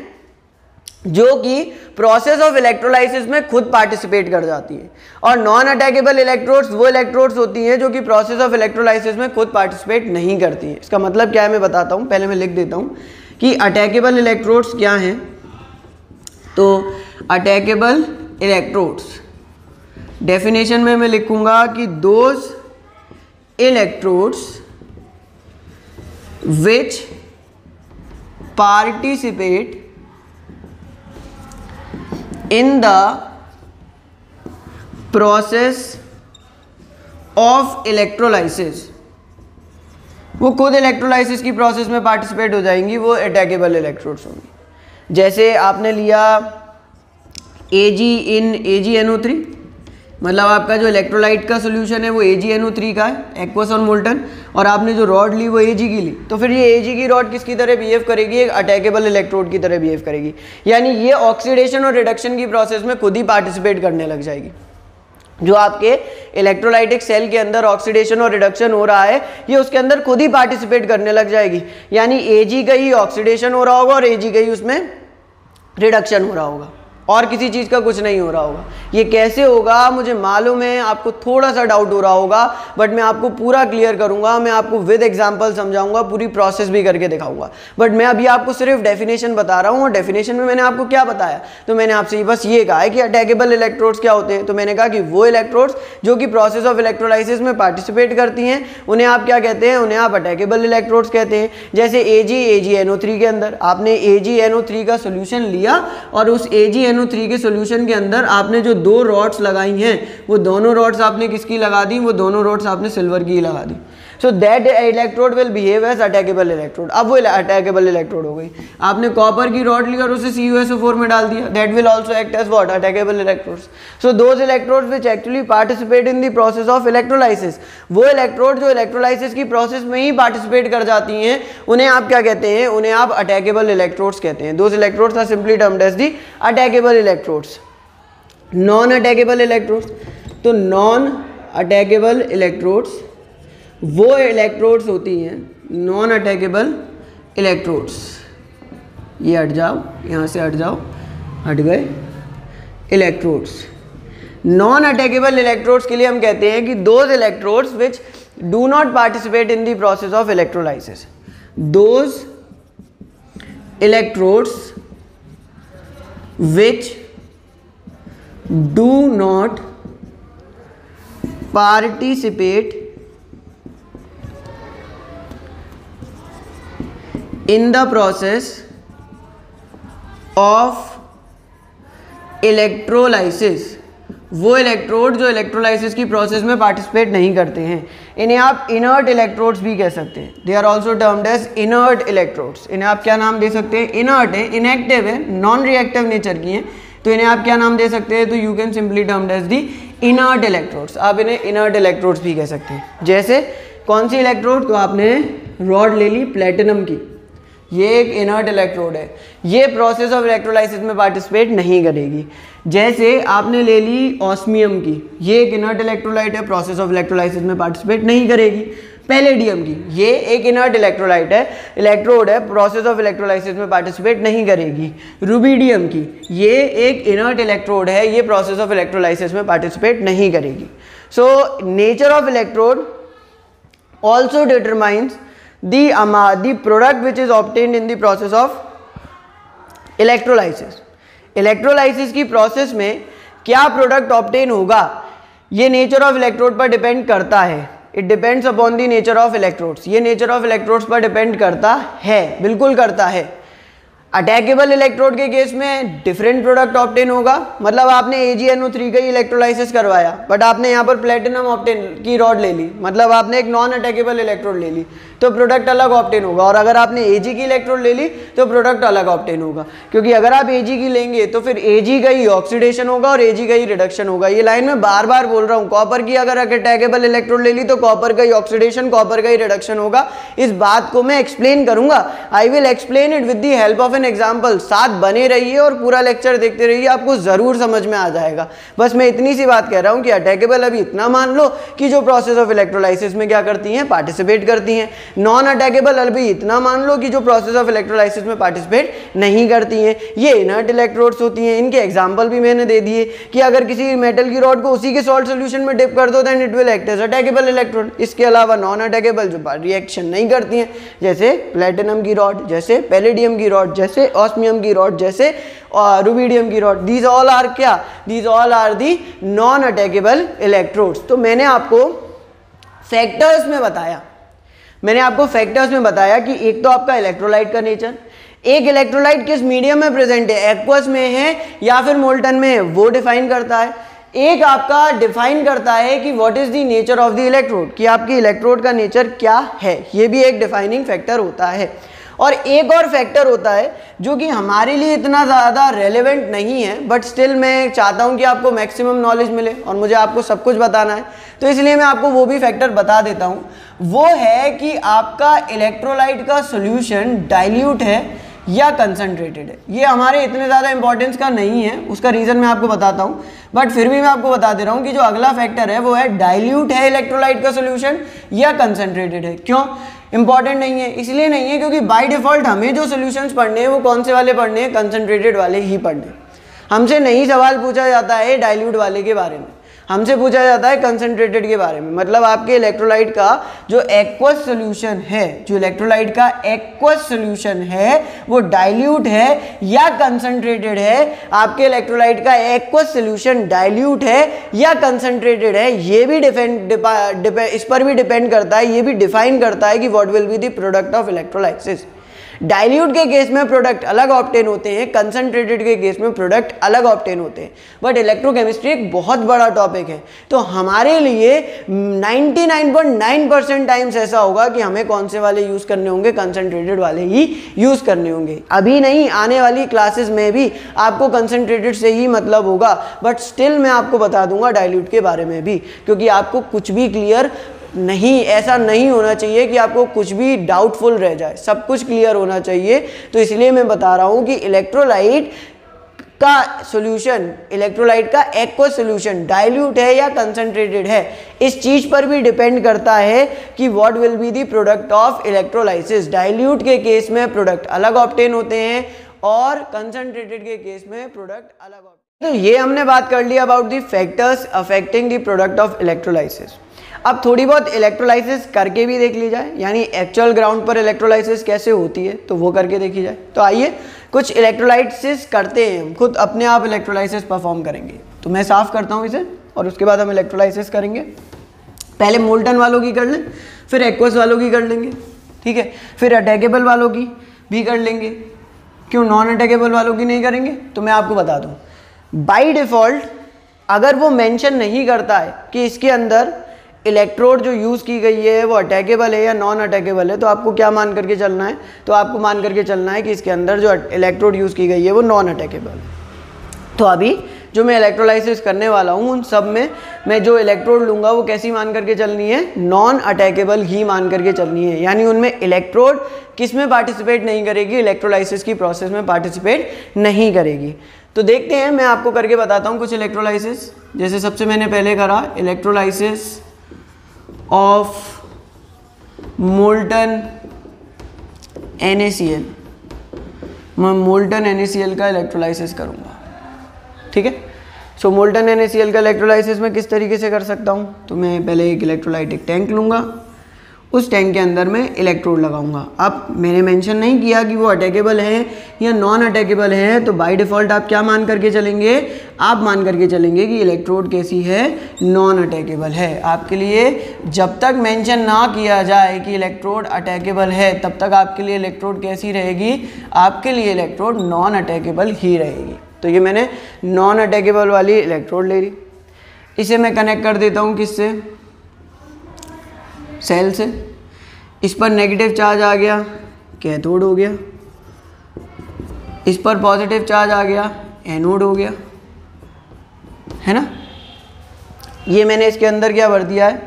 जो कि प्रोसेस ऑफ इलेक्ट्रोलाइसिस में खुद पार्टिसिपेट कर जाती है, और नॉन अटैकेबल इलेक्ट्रोड्स वो इलेक्ट्रोड्स होती हैं जो कि प्रोसेस ऑफ इलेक्ट्रोलाइसिस में खुद पार्टिसिपेट नहीं करती हैं। इसका मतलब क्या है मैं बताता हूँ, पहले मैं लिख देता हूँ कि अटैकेबल इलेक्ट्रोड्स क्या हैं। तो अटैकेबल इलेक्ट्रोड्स डेफिनेशन में मैं लिखूंगा कि those electrodes which participate in the process of electrolysis, वो खुद इलेक्ट्रोलाइसिस की प्रोसेस में पार्टिसिपेट हो जाएंगी, वो अटैकेबल इलेक्ट्रोड्स होंगी। जैसे आपने लिया AgNO3, मतलब आपका जो इलेक्ट्रोलाइट का सोल्यूशन है वो AgNO3 का है, एक्वस और मोल्टन, और आपने जो रॉड ली वो Ag की ली, तो फिर ये Ag की रॉड किसकी तरह बिहेव करेगी, एक अटैकेबल इलेक्ट्रोड की तरह बिहेव करेगी, यानी ये ऑक्सीडेशन और रिडक्शन की प्रोसेस में खुद ही पार्टिसिपेट करने लग जाएगी। जो आपके इलेक्ट्रोलाइटिक सेल के अंदर ऑक्सीडेशन और रिडक्शन हो रहा है ये उसके अंदर खुद ही पार्टिसिपेट करने लग जाएगी, यानी Ag का ही ऑक्सीडेशन हो रहा होगा और Ag का ही उसमें रिडक्शन हो रहा होगा, और किसी चीज़ का कुछ नहीं हो रहा होगा। ये कैसे होगा मुझे मालूम है, आपको थोड़ा सा डाउट हो रहा होगा, बट मैं आपको पूरा क्लियर करूंगा, मैं आपको विद एग्जांपल समझाऊंगा, पूरी प्रोसेस भी करके दिखाऊंगा। बट मैं अभी आपको सिर्फ डेफिनेशन बता रहा हूँ, और डेफिनेशन में मैंने आपको क्या बताया, तो मैंने आपसे बस ये कहा है कि अटैकेबल इलेक्ट्रोड्स क्या होते हैं। तो मैंने कहा कि वो इलेक्ट्रोड्स जो कि प्रोसेस ऑफ इलेक्ट्रोलाइसिस में पार्टिसिपेट करती हैं उन्हें आप क्या कहते हैं, उन्हें आप अटैकेबल इलेक्ट्रोड्स कहते हैं। जैसे AgNO3 के अंदर आपने AgNO3 का सोल्यूशन लिया और उस AgNO3 के सॉल्यूशन के अंदर आपने जो दो रॉड्स लगाई हैं वो दोनों रॉड्स आपने किसकी लगा दी, वो दोनों रॉड्स आपने सिल्वर की लगा दी। So that electrode will behave as attackable electrode. अब वो अटैकेबल इलेक्ट्रोड हो गई। आपने कॉपर की रॉड ली और उसे CuSO4 में डाल दिया, that will also act as what, attackable electrodes. So those electrodes which actually participate in the process of electrolysis, वो इलेक्ट्रोड जो इलेक्ट्रोलाइसिस की प्रोसेस में ही पार्टिसिपेट कर जाती हैं उन्हें आप क्या कहते हैं, उन्हें आप अटैकेबल इलेक्ट्रोड्स कहते हैं। Those electrodes are simply termed as the attackable electrodes. Non attackable electrodes, तो नॉन अटैकेबल इलेक्ट्रोड्स वो इलेक्ट्रोड्स होती हैं, नॉन अटैकेबल इलेक्ट्रोड्स, ये हट जाओ, यहाँ से हट जाओ, हट गए इलेक्ट्रोड्स। नॉन अटैकेबल इलेक्ट्रोड्स के लिए हम कहते हैं कि those electrodes which do not participate in the process of electrolysis, those electrodes which do not participate in the process of electrolysis, वो इलेक्ट्रोड जो इलेक्ट्रोलाइसिस की प्रोसेस में पार्टिसिपेट नहीं करते हैं, इन्हें आप इनर्ट इलेक्ट्रोड्स भी कह सकते हैं। They are also termed as inert electrodes. इन्हें आप क्या नाम दे सकते हैं, इनर्ट है, इनएक्टिव है, नॉन रिएक्टिव नेचर की हैं, तो इन्हें आप क्या नाम दे सकते हैं, तो you can simply termed as the inert electrodes. आप इन्हें इनर्ट इलेक्ट्रोड्स भी कह सकते हैं। जैसे कौन सी इलेक्ट्रोड, तो आपने रॉड ले ली प्लेटिनम की, ये एक इनर्ट इलेक्ट्रोड है, ये प्रोसेस ऑफ इलेक्ट्रोलाइसिस में पार्टिसिपेट नहीं करेगी। जैसे आपने ले ली ऑस्मियम की, ये एक इनर्ट इलेक्ट्रोलाइट है, प्रोसेस ऑफ इलेक्ट्रोलाइसिस में पार्टिसिपेट नहीं करेगी। पैलेडियम की, ये एक इनर्ट इलेक्ट्रोलाइट है, इलेक्ट्रोड है, प्रोसेस ऑफ इलेक्ट्रोलाइसिस में पार्टिसिपेट नहीं करेगी। रुबिडियम की, ये एक इनर्ट इलेक्ट्रोड है, ये प्रोसेस ऑफ इलेक्ट्रोलाइसिस में पार्टिसिपेट नहीं करेगी। So nature of electrode also determines the product which is obtained in the process of electrolysis। Electrolysis की प्रोसेस में क्या प्रोडक्ट ऑब्टेन होगा ये नेचर ऑफ इलेक्ट्रोड पर डिपेंड करता है। It depends upon the nature of electrodes, ये नेचर ऑफ इलेक्ट्रोड्स पर डिपेंड करता है, बिल्कुल करता है। अटैकेबल इलेक्ट्रोड के केस में डिफरेंट प्रोडक्ट ऑब्टेन होगा, मतलब आपने AgNO3 का ही इलेक्ट्रोलाइसिस करवाया बट आपने यहाँ पर प्लेटिनम ऑब्टेन की रॉड ले ली, मतलब आपने एक नॉन अटैकेबल इलेक्ट्रोड ले ली, तो प्रोडक्ट अलग ऑब्टेन होगा। और अगर आपने Ag की इलेक्ट्रोड ले ली तो प्रोडक्ट अलग ऑब्टेन होगा, क्योंकि अगर आप Ag की लेंगे तो फिर Ag का ही ऑक्सीडेशन होगा और Ag का ही रिडक्शन होगा। ये लाइन मैं बार बार बोल रहा हूँ, कॉपर की अगर अटैकेबल इलेक्ट्रोड ले ली तो कॉपर का ही ऑक्सीडेशन, कॉपर का ही रिडक्शन होगा। इस बात को मैं एक्सप्लेन करूंगा, I will explain it with the help of an given example, साथ बने रहिए और पूरा लेक्चर देखते रहिए, आपको ज़रूर समझ में आ जाएगा। बस मैं इतनी सी बात कह रहा हूँ कि अटैकेबल अभी इतना मान लो कि जो प्रोसेस ऑफ इलेक्ट्रोलाइसिस में क्या करती हैं, पार्टिसिपेट करती हैं। नॉन अटैकेबल अभी इतना मान लो कि जो प्रोसेस ऑफ इलेक्ट्रोलाइसिस में पार्टिसिपेट नहीं करती हैं। ये इनर्ट इलेक्ट्रोड्स होती हैं। इनके एग्जाम्पल भी मैंने दे दिए कि अगर किसी मेटल की रॉड को उसी के सॉल्ट सोल्यूशन में डिप कर दो then it will act as attackable electrode. इसके अलावा नॉन अटैकेबल जो रिएक्शन नहीं करती हैं, जैसे प्लेटिनम की रॉड, जैसे पैलेडियम की रॉड, जैसे ऑस्मियम की रॉड, जैसे रुबिडियम की रॉड, दीज ऑल आर क्या, these all are the non attackable electrodes. तो मैंने आपको फैक्टर्स में बताया कि एक तो आपका इलेक्ट्रोलाइट का नेचर, एक इलेक्ट्रोलाइट किस मीडियम में प्रेजेंट है, एक्वस में है या फिर मोल्टन में है, वो डिफाइन करता है। एक आपका डिफाइन करता है कि what is the nature of the electrode, कि आपकी इलेक्ट्रोड का नेचर क्या है, ये भी एक डिफाइनिंग फैक्टर होता है। और एक और फैक्टर होता है जो कि हमारे लिए इतना ज़्यादा रेलेवेंट नहीं है, बट स्टिल मैं चाहता हूँ कि आपको मैक्सिमम नॉलेज मिले और मुझे आपको सब कुछ बताना है, तो इसलिए मैं आपको वो भी फैक्टर बता देता हूँ। वो है कि आपका इलेक्ट्रोलाइट का सोल्यूशन डाइल्यूट है या कंसंट्रेटेड है। ये हमारे इतने ज़्यादा इंपॉर्टेंस का नहीं है, उसका रीज़न मैं आपको बताता हूँ, बट फिर भी मैं आपको बता दे रहा हूँ कि जो अगला फैक्टर है वो है डाइल्यूट है इलेक्ट्रोलाइट का सोल्यूशन या कंसंट्रेटेड है। क्यों इंपॉर्टेंट नहीं है? इसलिए नहीं है क्योंकि बाय डिफॉल्ट हमें जो सोल्यूशंस पढ़ने हैं वो कौन से वाले पढ़ने हैं, कंसंट्रेटेड वाले ही पढ़ने हैं। हमसे नहीं सवाल पूछा जाता है डाइल्यूट वाले के बारे में, हमसे पूछा जाता है कंसंट्रेटेड के बारे में। मतलब आपके इलेक्ट्रोलाइट का जो एक्वस सॉल्यूशन है, जो इलेक्ट्रोलाइट का एक्वस सॉल्यूशन है वो डाइल्यूट है या कंसंट्रेटेड है। आपके इलेक्ट्रोलाइट का एक्वस सॉल्यूशन डाइल्यूट है या कंसंट्रेटेड है, ये भी इस पर भी डिपेंड करता है, ये भी डिफाइन करता है कि what will be the product of electrolysis. Dilute के केस में प्रोडक्ट अलग ऑब्टेन होते हैं, कंसंट्रेटेड के केस में प्रोडक्ट अलग ऑब्टेन होते हैं। बट इलेक्ट्रोकेमिस्ट्री एक बहुत बड़ा टॉपिक है, तो हमारे लिए 99.9% टाइम्स ऐसा होगा कि हमें कौन से वाले यूज़ करने होंगे, कंसंट्रेटेड वाले ही यूज़ करने होंगे। अभी नहीं, आने वाली क्लासेस में भी आपको कंसंट्रेटेड से ही मतलब होगा, बट स्टिल मैं आपको बता दूंगा डाइल्यूट के बारे में भी, क्योंकि आपको कुछ भी क्लियर नहीं, ऐसा नहीं होना चाहिए कि आपको कुछ भी डाउटफुल रह जाए, सब कुछ क्लियर होना चाहिए। तो इसलिए मैं बता रहा हूँ कि इलेक्ट्रोलाइट का सॉल्यूशन, इलेक्ट्रोलाइट का एक्वस सॉल्यूशन डाइल्यूट है या कंसंट्रेटेड है, इस चीज़ पर भी डिपेंड करता है कि what will be the product of electrolysis. Dilute के केस में प्रोडक्ट अलग ऑब्टेन होते हैं और कंसंट्रेटेड के केस में प्रोडक्ट अलग ऑब्टेन। तो ये हमने बात कर ली about the factors affecting the product of electrolysis. अब थोड़ी बहुत इलेक्ट्रोलाइसिस करके भी देख ली जाए, यानी एक्चुअल ग्राउंड पर इलेक्ट्रोलाइसिस कैसे होती है तो वो करके देखी जाए। तो आइए कुछ इलेक्ट्रोलाइसिस करते हैं, हम खुद अपने आप इलेक्ट्रोलाइसिस परफॉर्म करेंगे। तो मैं साफ़ करता हूँ इसे और उसके बाद हम इलेक्ट्रोलाइसिस करेंगे। पहले मोल्टन वालों की कर लें, फिर एक्वस वालों की कर लेंगे, ठीक है, फिर अटैकेबल वालों की भी कर लेंगे। क्यों नॉन अटैकेबल वालों की नहीं करेंगे? तो मैं आपको बता दूँ, बाई डिफ़ॉल्ट अगर वो मेंशन नहीं करता है कि इसके अंदर इलेक्ट्रोड जो यूज़ की गई है वो अटैकेबल है या नॉन अटैकेबल है, तो आपको क्या मान करके चलना है? तो आपको मान करके चलना है कि इसके अंदर जो इलेक्ट्रोड यूज़ की गई है वो नॉन अटैकेबल है। तो अभी जो मैं इलेक्ट्रोलाइसिस करने वाला हूँ उन सब में मैं जो इलेक्ट्रोड लूँगा वो कैसी मान करके चलनी है? नॉन अटैकेबल ही मान करके चलनी है। यानी उनमें इलेक्ट्रोड किस में पार्टिसिपेट नहीं करेगी? इलेक्ट्रोलाइसिस की प्रोसेस में पार्टिसिपेट नहीं करेगी। तो देखते हैं, मैं आपको करके बताता हूँ कुछ इलेक्ट्रोलाइसिस। जैसे सबसे मैंने पहले करा इलेक्ट्रोलाइसिस ऑफ मोल्टन NaCl। मैं मोल्टन NaCl का इलेक्ट्रोलाइसिस करूँगा, ठीक है। सो मोल्टन NaCl का इलेक्ट्रोलाइसिस मैं किस तरीके से कर सकता हूँ? तो मैं पहले एक इलेक्ट्रोलाइटिक टैंक लूँगा, उस टैंक के अंदर मैं इलेक्ट्रोड लगाऊंगा। अब मैंने मेंशन नहीं किया कि वो अटैकेबल है या नॉन अटैकेबल है, तो बाय डिफ़ॉल्ट आप क्या मान करके चलेंगे? आप मान करके चलेंगे कि इलेक्ट्रोड कैसी है? नॉन अटैकेबल है। आपके लिए जब तक मेंशन ना किया जाए कि इलेक्ट्रोड अटैकेबल है तब तक आपके लिए इलेक्ट्रोड कैसी रहेगी? आपके लिए इलेक्ट्रोड नॉन अटैकेबल ही रहेगी। तो ये मैंने नॉन अटैकेबल वाली इलेक्ट्रोड ले ली, इसे मैं कनेक्ट कर देता हूँ किससे? सेल से। इस पर नेगेटिव चार्ज आ गया, कैथोड हो गया। इस पर पॉजिटिव चार्ज आ गया, एनोड हो गया, है ना। ये मैंने इसके अंदर क्या भर दिया है?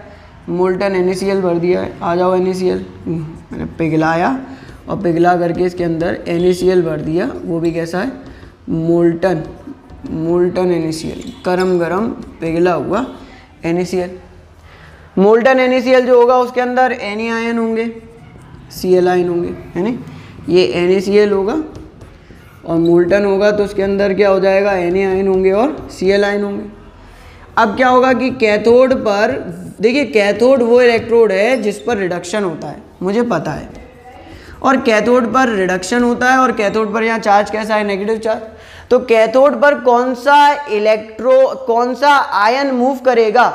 मोल्टन NaCl भर दिया है। आ जाओ NaCl, मैंने पिघलाया और पिघला करके इसके अंदर NaCl भर दिया, वो भी कैसा है, मोल्टन NaCl, गरम पिघला हुआ NaCl। मोल्टन NaCl जो होगा उसके अंदर Na आयन होंगे, Cl आयन होंगे, है ना, ये NaCl होगा और मोल्टन होगा तो उसके अंदर क्या हो जाएगा, Na आयन होंगे और Cl आयन होंगे। अब क्या होगा कि कैथोड पर देखिए, कैथोड वो इलेक्ट्रोड है जिस पर रिडक्शन होता है, मुझे पता है, और कैथोड पर रिडक्शन होता है और कैथोड पर यहाँ चार्ज कैसा है, नेगेटिव चार्ज। तो कैथोड पर कौन सा आयन मूव करेगा,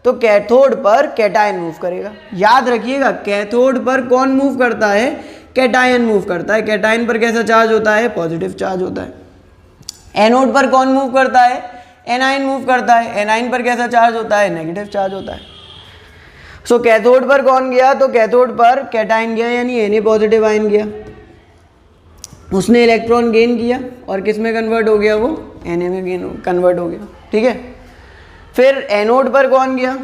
तो कैथोड पर कैटायन मूव करेगा। याद रखिएगा, कैथोड पर कौन मूव करता है, कैटायन मूव करता है। कैटायन पर कैसा चार्ज होता है, पॉजिटिव चार्ज होता है। एनोड पर कौन मूव करता है, एनायन मूव करता है। एनायन पर कैसा चार्ज होता है, नेगेटिव चार्ज होता है। सो कैथोड पर कौन गया, तो कैथोड पर कैटायन गया, यानी Na पॉजिटिव आयन गया, उसने इलेक्ट्रॉन गेन किया और किस में कन्वर्ट हो गया, वो Na में कन्वर्ट हो गया, ठीक है। फिर एनोड पर कौन गया,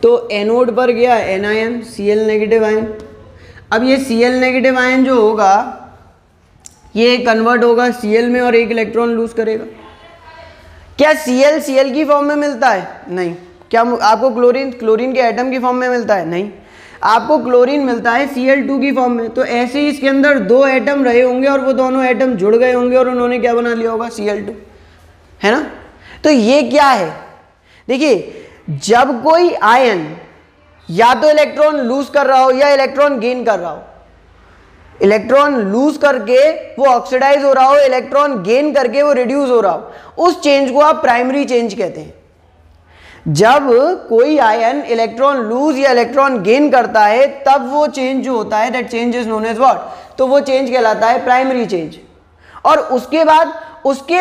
तो एनोड पर गया एनायन, Cl नेगेटिव आयन। अब ये Cl नेगेटिव आयन जो होगा ये कन्वर्ट होगा Cl में और एक इलेक्ट्रॉन लूज करेगा। क्या Cl की फॉर्म में मिलता है, नहीं। क्या आपको क्लोरीन के एटम की फॉर्म में मिलता है, नहीं। आपको क्लोरीन मिलता है Cl2 की फॉर्म में। तो ऐसे ही इसके अंदर दो एटम रहे होंगे और वो दोनों एटम जुड़ गए होंगे और उन्होंने क्या बना लिया होगा, Cl2, है ना। तो ये क्या है, देखिए, जब कोई आयन या तो इलेक्ट्रॉन लूज कर रहा हो या इलेक्ट्रॉन गेन कर रहा हो, इलेक्ट्रॉन लूज करके वो ऑक्सीडाइज हो रहा हो, इलेक्ट्रॉन गेन करके वो रिड्यूस हो रहा हो, उस चेंज को आप प्राइमरी चेंज कहते हैं। जब कोई आयन इलेक्ट्रॉन लूज या इलेक्ट्रॉन गेन करता है तब वो चेंज जो होता है, that change is known as what, तो वो चेंज कहलाता है प्राइमरी चेंज। और उसके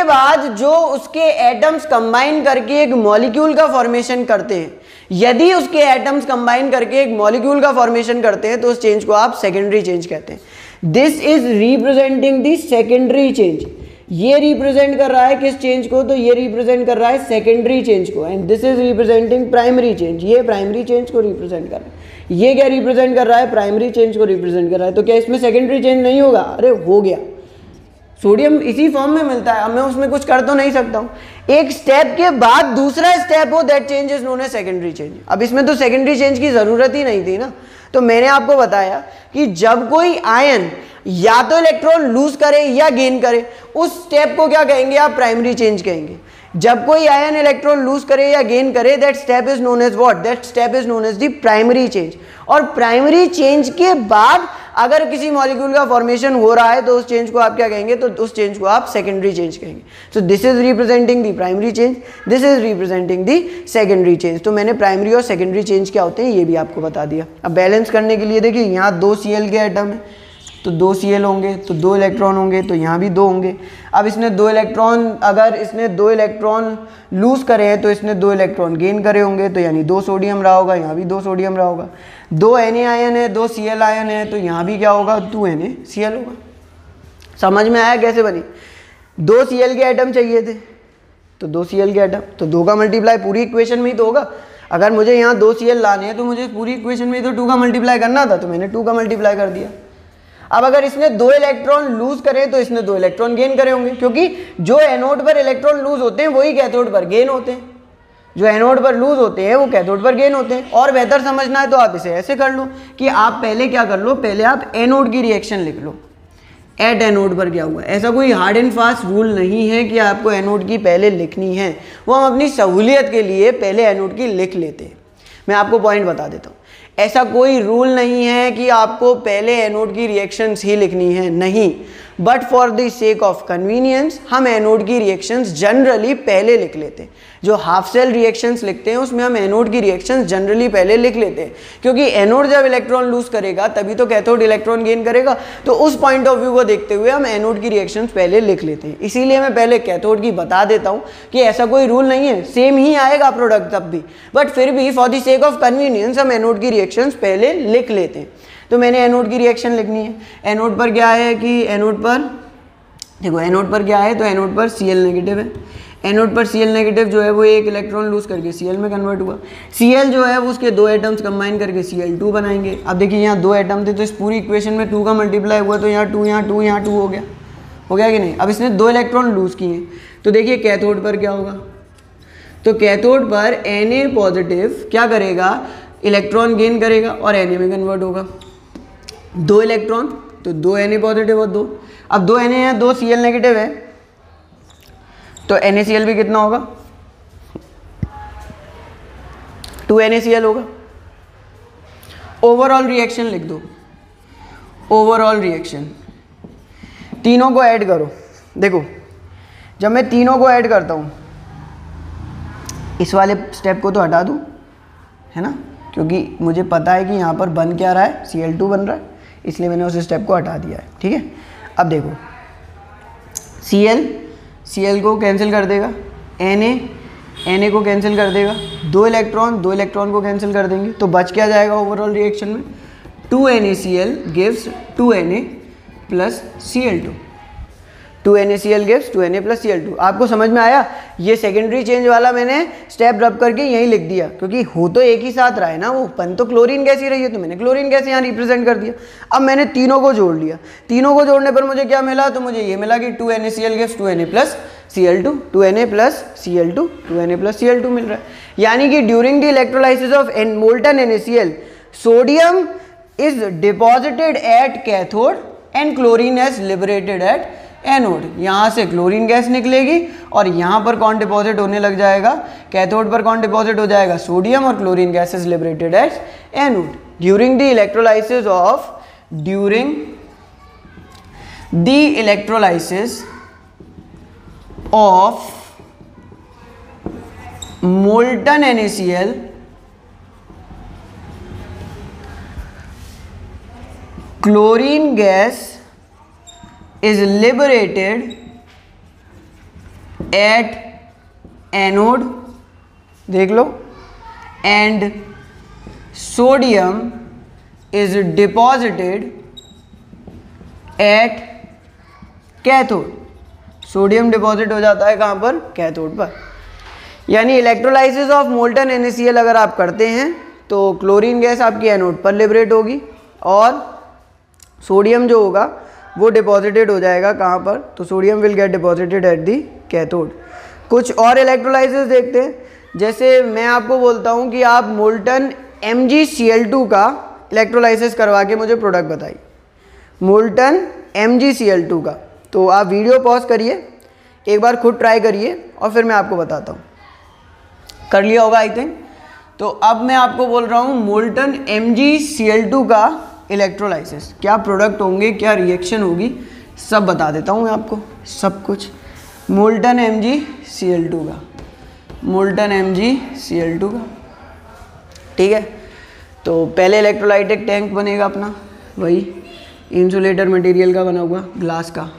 बाद जो उसके एटम्स कंबाइन करके एक मॉलिक्यूल का फॉर्मेशन करते हैं, यदि उसके एटम्स कंबाइन करके एक मॉलिक्यूल का फॉर्मेशन करते हैं तो उस चेंज को आप सेकेंडरी चेंज कहते हैं। This is representing the secondary change. ये रिप्रेजेंट कर रहा है किस चेंज को, तो ये रिप्रेजेंट कर रहा है सेकेंडरी चेंज को, and this is representing primary change. ये प्राइमरी चेंज को रिप्रेजेंट कर रहा है। ये क्या रिप्रेजेंट कर रहा है, प्राइमरी चेंज को रिप्रेजेंट कर रहा है। तो क्या इसमें सेकेंडरी चेंज नहीं होगा, अरे हो गया। सोडियम इसी फॉर्म में मिलता है, अब मैं उसमें कुछ कर तो नहीं सकता हूँ। एक स्टेप के बाद दूसरा स्टेप हो, that change is known as secondary change. अब इसमें तो सेकेंडरी चेंज की जरूरत ही नहीं थी ना। तो मैंने आपको बताया कि जब कोई आयन या तो इलेक्ट्रॉन लूज करे या गेन करे, उस स्टेप को क्या कहेंगे आप, प्राइमरी चेंज कहेंगे। जब कोई आयन इलेक्ट्रॉन लूज करे या गेन करे, that step is known as what, that step is known as the primary change. और प्राइमरी चेंज के बाद अगर किसी मॉलिक्यूल का फॉर्मेशन हो रहा है तो उस चेंज को आप क्या कहेंगे, तो उस चेंज को आप सेकेंडरी चेंज कहेंगे। So this is representing the primary change, this is representing the secondary change. तो मैंने प्राइमरी और सेकेंडरी चेंज क्या होते हैं ये भी आपको बता दिया। अब बैलेंस करने के लिए देखिए, यहाँ 2 Cl के एटम है तो 2 Cl होंगे, तो 2 इलेक्ट्रॉन होंगे, तो यहाँ भी 2 होंगे। अब इसने 2 इलेक्ट्रॉन, अगर इसने 2 इलेक्ट्रॉन लूज करे हैं तो इसने 2 इलेक्ट्रॉन गेन करे होंगे, तो यानी 2 सोडियम रहा होगा, यहाँ भी 2 सोडियम रहा होगा। 2 Na आयन है, 2 Cl आयन है, तो यहाँ भी क्या होगा, 2 NaCl होगा। समझ में आया कैसे बनी। 2 Cl के एटम चाहिए थे तो 2 Cl के एटम, तो 2 का मल्टीप्लाई पूरी इक्वेशन में ही तो होगा। अगर मुझे यहाँ 2 Cl लाने हैं तो मुझे पूरी इक्वेशन में ही तो 2 का मल्टीप्लाई करना था, तो मैंने 2 का मल्टीप्लाई कर दिया। अब अगर इसने 2 इलेक्ट्रॉन लूज करे तो इसने 2 इलेक्ट्रॉन गेन करे होंगे, क्योंकि जो एनोड पर इलेक्ट्रॉन लूज होते हैं वही कैथोड पर गेन होते हैं। जो एनोड पर लूज होते हैं वो कैथोड पर गेन होते हैं। और बेहतर समझना है तो आप इसे ऐसे कर लो कि आप पहले क्या कर लो, पहले आप एनोड की रिएक्शन लिख लो, एट एनोड पर क्या हुआ। ऐसा कोई हार्ड एंड फास्ट रूल नहीं है कि आपको एनोड की पहले लिखनी है, वो हम अपनी सहूलियत के लिए पहले एनोड की लिख लेते हैं। मैं आपको पॉइंट बता देता हूँ, ऐसा कोई रूल नहीं है कि आपको पहले एनोड की रिएक्शंस ही लिखनी है, नहीं। But for the sake of convenience हम एनोड की रिएक्शंस जनरली पहले लिख लेते हैं। जो हाफ सेल रिएक्शंस लिखते हैं उसमें हम एनोड की रिएक्शंस जनरली पहले लिख लेते हैं, क्योंकि एनोड जब इलेक्ट्रॉन लूज करेगा तभी तो कैथोड इलेक्ट्रॉन गेन करेगा। तो उस पॉइंट ऑफ व्यू को देखते हुए हम एनोड की रिएक्शंस पहले लिख लेते हैं। इसीलिए मैं पहले कैथोड की बता देता हूँ कि ऐसा कोई रूल नहीं है, सेम ही आएगा प्रोडक्ट तब भी, बट फिर भी for the sake of convenience हम एनोड की रिएक्शंस पहले लिख लेते हैं। तो मैंने एनोड की रिएक्शन लिखनी है। एनोड पर क्या है कि एनोड पर देखो एनोड पर क्या है, तो एनोड पर Cl नेगेटिव है, एनोड पर Cl नेगेटिव जो है वो एक इलेक्ट्रॉन लूज करके Cl में कन्वर्ट हुआ, Cl जो है वो उसके दो एटम्स कंबाइन करके Cl2 बनाएंगे। अब देखिए यहाँ दो एटम थे तो इस पूरी इक्वेशन में 2 का मल्टीप्लाई हुआ तो यहाँ 2 यहाँ 2 यहाँ 2 हो गया कि नहीं। अब इसने दो इलेक्ट्रॉन लूज किए तो देखिए कैथोड पर क्या होगा, तो कैथोड पर Na पॉजिटिव क्या करेगा, इलेक्ट्रॉन गेन करेगा और Na में कन्वर्ट होगा। दो इलेक्ट्रॉन तो दो Na पॉजिटिव और दो, अब दो Na है, दो Cl नेगेटिव है तो NaCl भी कितना होगा, 2 NaCl होगा। ओवरऑल रिएक्शन लिख दो, ओवरऑल रिएक्शन, तीनों को ऐड करो। देखो जब मैं तीनों को ऐड करता हूँ, इस वाले स्टेप को तो हटा दूँ, है ना, क्योंकि मुझे पता है कि यहाँ पर बन क्या रहा है, Cl2 बन रहा है, इसलिए मैंने उस स्टेप को हटा दिया है। ठीक है, अब देखो Cl को कैंसिल कर देगा, Na को कैंसिल कर देगा, दो इलेक्ट्रॉन को कैंसिल कर देंगे तो बच क्या जाएगा ओवरऑल रिएक्शन में, 2 NaCl gives 2 Na plus Cl2, 2 NaCl gives 2 Na plus Cl2। आपको समझ में आया, ये सेकेंडरी चेंज वाला मैंने स्टेप रब करके यहीं लिख दिया, क्योंकि हो तो एक ही साथ रहा है ना, वो बन तो क्लोरीन गैस ही रही है, तो मैंने क्लोरीन गैस यहाँ रिप्रेजेंट कर दिया। अब मैंने तीनों को जोड़ लिया, तीनों को जोड़ने पर मुझे क्या मिला, तो मुझे ये मिला कि 2 NaCl gives 2 Na plus Cl2, 2 Na plus Cl2, 2 Na plus Cl2 मिल रहा है। यानी कि during the electrolysis of molten NaCl, sodium is deposited at cathode and chlorine is liberated at anode. यहाँ से क्लोरीन गैस निकलेगी और यहाँ पर कौन डिपॉजिट होने लग जाएगा, कैथोड पर कौन डिपॉजिट हो जाएगा, सोडियम, और chlorine gas is liberated at anode. During the electrolysis of molten NaCl, chlorine gas is liberated at anode, देख लो, and sodium is deposited at cathode। Sodium deposit हो जाता है कहाँ पर, कैथोड पर। यानी इलेक्ट्रोलाइसिस ऑफ मोल्टन NaCl अगर आप करते हैं तो क्लोरीन गैस आपकी एनोड पर लिबरेट होगी और सोडियम जो होगा वो डिपॉजिटेड हो जाएगा कहाँ पर, तो sodium will get deposited at the cathode. कुछ और इलेक्ट्रोलाइसिस देखते हैं, जैसे मैं आपको बोलता हूँ कि आप मोल्टन MgCl2 का इलेक्ट्रोलाइसिस करवा के मुझे प्रोडक्ट बताइए, मोल्टन MgCl2 का। तो आप वीडियो पॉज करिए, एक बार खुद ट्राई करिए और फिर मैं आपको बताता हूँ। कर लिया होगा आई थिंक। तो अब मैं आपको बोल रहा हूँ मोल्टन MgCl2 का इलेक्ट्रोलाइसिस, क्या प्रोडक्ट होंगे, क्या रिएक्शन होगी, सब बता देता हूँ मैं आपको, सब कुछ। मोल्टन MgCl2 का, मोल्टन MgCl2 का, ठीक है। तो पहले इलेक्ट्रोलाइटिक टैंक बनेगा अपना, वही इंसुलेटर मटेरियल का बना हुआ, ग्लास का,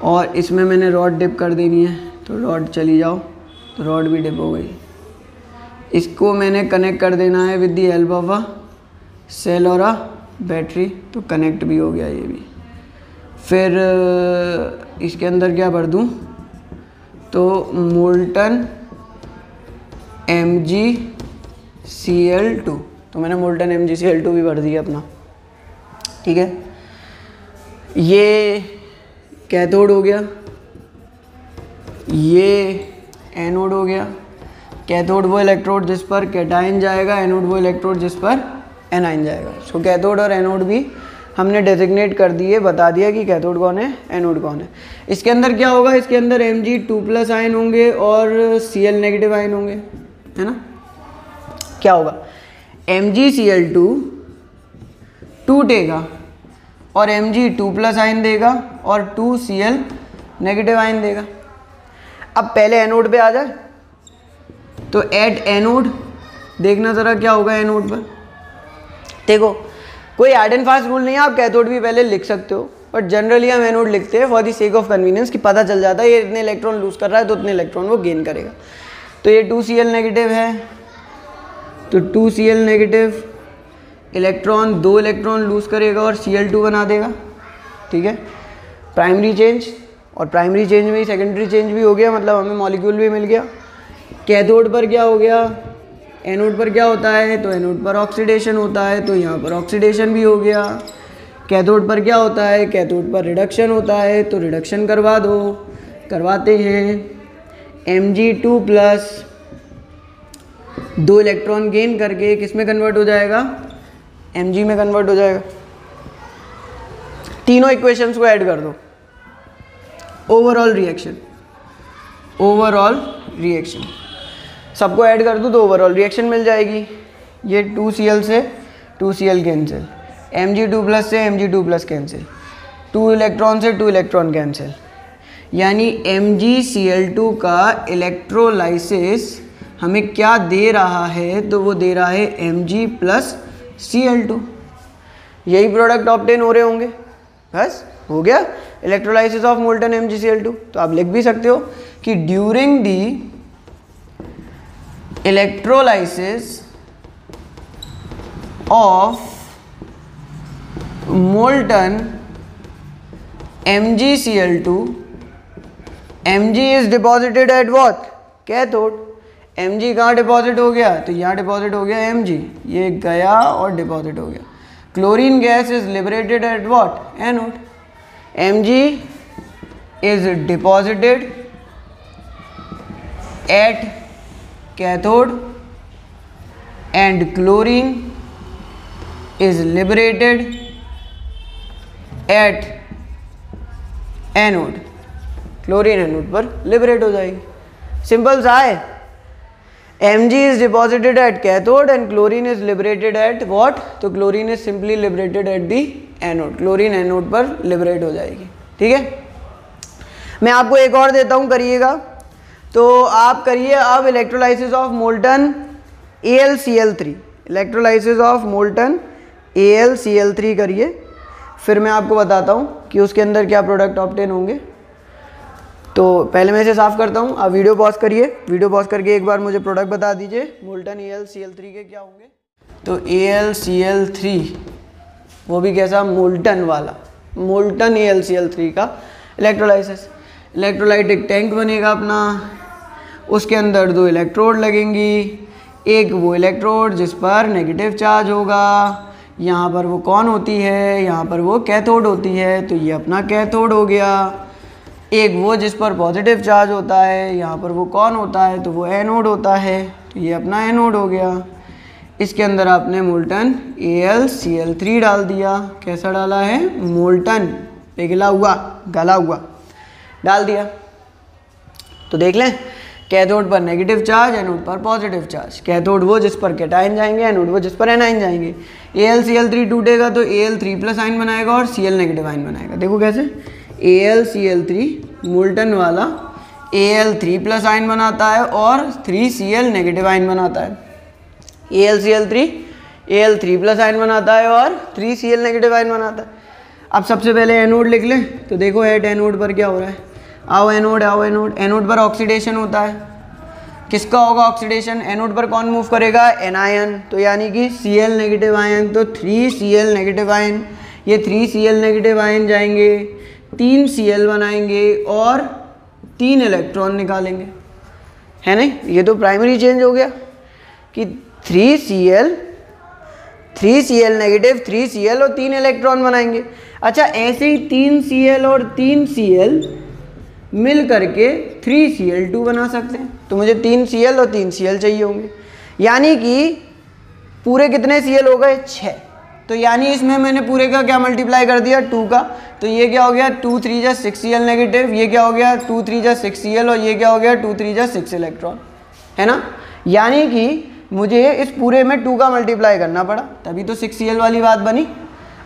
और इसमें मैंने रॉड डिप कर देनी है, तो रॉड चली जाओ, तो रॉड भी डिप हो गई। इसको मैंने कनेक्ट कर देना है with the help of a cell और अ बैटरी, तो कनेक्ट भी हो गया ये भी। फिर इसके अंदर क्या भर दूँ, तो मोल्टन MgCl2, तो मैंने मोल्टन MgCl2 भी भर दिया अपना, ठीक है। ये कैथोड हो गया, ये एनोड हो गया। कैथोड वो इलेक्ट्रोड जिस पर कैटायन जाएगा, एनोड वो इलेक्ट्रोड जिस पर एनायन जाएगा। सो कैथोड और एनोड भी हमने डेजिग्नेट कर दिए, बता दिया कि कैथोड कौन है, एनोड कौन है। इसके अंदर क्या होगा, इसके अंदर Mg2+ आयन होंगे और Cl नेगेटिव आयन होंगे, है ना। क्या होगा, MgCl2 टूटेगा और Mg2+ आयन देगा और 2Cl नेगेटिव आयन देगा। अब पहले एनोड पे आ जाए, तो एट एनोड देखना ज़रा क्या होगा एनोड पर। देखो कोई हार्ड एंड फास्ट रूल नहीं है, आप कैथोड भी पहले लिख सकते हो, बट जनरली हम एनोड लिखते हैं for the sake of convenience, कि पता चल जाता है ये इतने इलेक्ट्रॉन लूज कर रहा है तो उतने इलेक्ट्रॉन वो गेन करेगा। तो ये 2Cl नेगेटिव है, तो 2Cl negative electron, 2 electron lose करेगा और Cl2 बना देगा, ठीक है। प्राइमरी चेंज और प्राइमरी चेंज में ही सेकेंडरी चेंज भी हो गया, मतलब हमें मॉलिक्यूल भी मिल गया। कैथोड पर क्या हो गया, एनोड पर क्या होता है, तो एनोड पर ऑक्सीडेशन होता है, तो यहाँ पर ऑक्सीडेशन भी हो गया। कैथोड पर क्या होता है, कैथोड पर रिडक्शन होता है, तो रिडक्शन करवा दो, करवाते हैं। Mg2+ 2 इलेक्ट्रॉन गेन करके किस में कन्वर्ट हो जाएगा, Mg में कन्वर्ट हो जाएगा। तीनों इक्वेशंस को ऐड कर दो। ओवरऑल रिएक्शन सबको ऐड कर दूँ तो ओवरऑल रिएक्शन मिल जाएगी। ये 2Cl से 2Cl कैंसिल, Mg2+ से Mg2+ कैंसिल, 2 इलेक्ट्रॉन से 2 इलेक्ट्रॉन कैंसिल, यानी MgCl2 का इलेक्ट्रोलाइसिस हमें क्या दे रहा है, तो वो दे रहा है Mg+Cl2। यही प्रोडक्ट ऑब्टेन हो रहे होंगे, बस हो गया इलेक्ट्रोलाइसिस ऑफ मोल्टन MgCl2। तो आप लिख भी सकते हो कि during the electrolysis of molten MgCl2, Mg is deposited at what, cathode. Mg कहाँ डिपॉजिट हो गया, तो यहाँ डिपॉजिट हो गया Mg, ये गया और डिपॉजिट हो गया। Chlorine gas is liberated at what, anode. Mg is deposited at cathode and chlorine is liberated at anode. Chlorine anode पर लिबरेट हो जाएगी, सिंपल सा है। Mg is deposited at cathode and chlorine is liberated at what, तो chlorine is simply liberated at the anode, chlorine anode पर लिबरेट हो जाएगी। ठीक है, मैं आपको एक और देता हूँ, करिएगा। तो आप करिए अब electrolysis of molten AlCl3, electrolysis of molten AlCl3 करिए, फिर मैं आपको बताता हूँ कि उसके अंदर क्या प्रोडक्ट ऑब्टेन होंगे। तो पहले मैं इसे साफ़ करता हूँ, आप वीडियो पॉज करिए, वीडियो पॉज करके एक बार मुझे प्रोडक्ट बता दीजिए मोल्टन AlCl3 के क्या होंगे। तो AlCl3 वो भी कैसा, मोल्टन वाला, मोल्टन AlCl3 का इलेक्ट्रोलाइसिस। इलेक्ट्रोलाइटिक टैंक बनेगा अपना, उसके अंदर 2 इलेक्ट्रोड लगेंगी, एक वो इलेक्ट्रोड जिस पर नेगेटिव चार्ज होगा, यहाँ पर वो कौन होती है, यहाँ पर वो कैथोड होती है, तो ये अपना कैथोड हो गया। एक वो जिस पर पॉजिटिव चार्ज होता है, यहाँ पर वो कौन होता है, तो वो एनोड होता है, तो ये अपना एनोड हो गया। इसके अंदर आपने मोल्टन AlCl3 डाल दिया। कैसा डाला है, मोल्टन, पिघला हुआ, गला हुआ डाल दिया। तो देख लें, कैथोड पर नेगेटिव चार्ज, एनोड पर पॉजिटिव चार्ज। कैथोड वो जिस पर कैटायन जाएंगे, एनोड वो जिस पर एनाइन जाएंगे। AlCl3 टूटेगा तो Al3+ आयन बनाएगा और Cl नेगेटिव आयन बनाएगा। देखो कैसे, AlCl3 मोल्टन वाला Al3+ आयन बनाता है और 3Cl नेगेटिव आयन बनाता है। AlCl3 Al3+ आयन बनाता है और 3Cl नेगेटिव आयन बनाता है। अब सबसे पहले एनोड लिख लें, तो देखो एट एनोड पर क्या हो रहा है, आओ एनोड, आओ एनोड। एनोड पर ऑक्सीडेशन होता है, किसका होगा ऑक्सीडेशन, एनोड पर कौन मूव करेगा, एनायन, तो यानी कि Cl नेगेटिव आयन, तो 3Cl नेगेटिव आयन, ये 3Cl नेगेटिव आयन जाएंगे, 3Cl बनाएंगे और 3 इलेक्ट्रॉन निकालेंगे, है नहीं। ये तो प्राइमरी चेंज हो गया कि 3Cl नेगेटिव, 3Cl और 3 इलेक्ट्रॉन बनाएंगे। अच्छा, ऐसे ही 3Cl और 3Cl मिल करके 3Cl2 बना सकते हैं। तो मुझे 3Cl और 3Cl चाहिए होंगे, यानी कि पूरे कितने Cl हो गए, 6। तो यानी इसमें मैंने पूरे का क्या मल्टीप्लाई कर दिया, 2 का। तो ये क्या हो गया, 2 3 जा 6Cl नेगेटिव, ये क्या हो गया 2 3 जा 6Cl, और ये क्या हो गया 2 3 जा 6 इलेक्ट्रॉन, है ना। यानी कि मुझे इस पूरे में 2 का मल्टीप्लाई करना पड़ा, तभी तो 6Cl वाली बात बनी।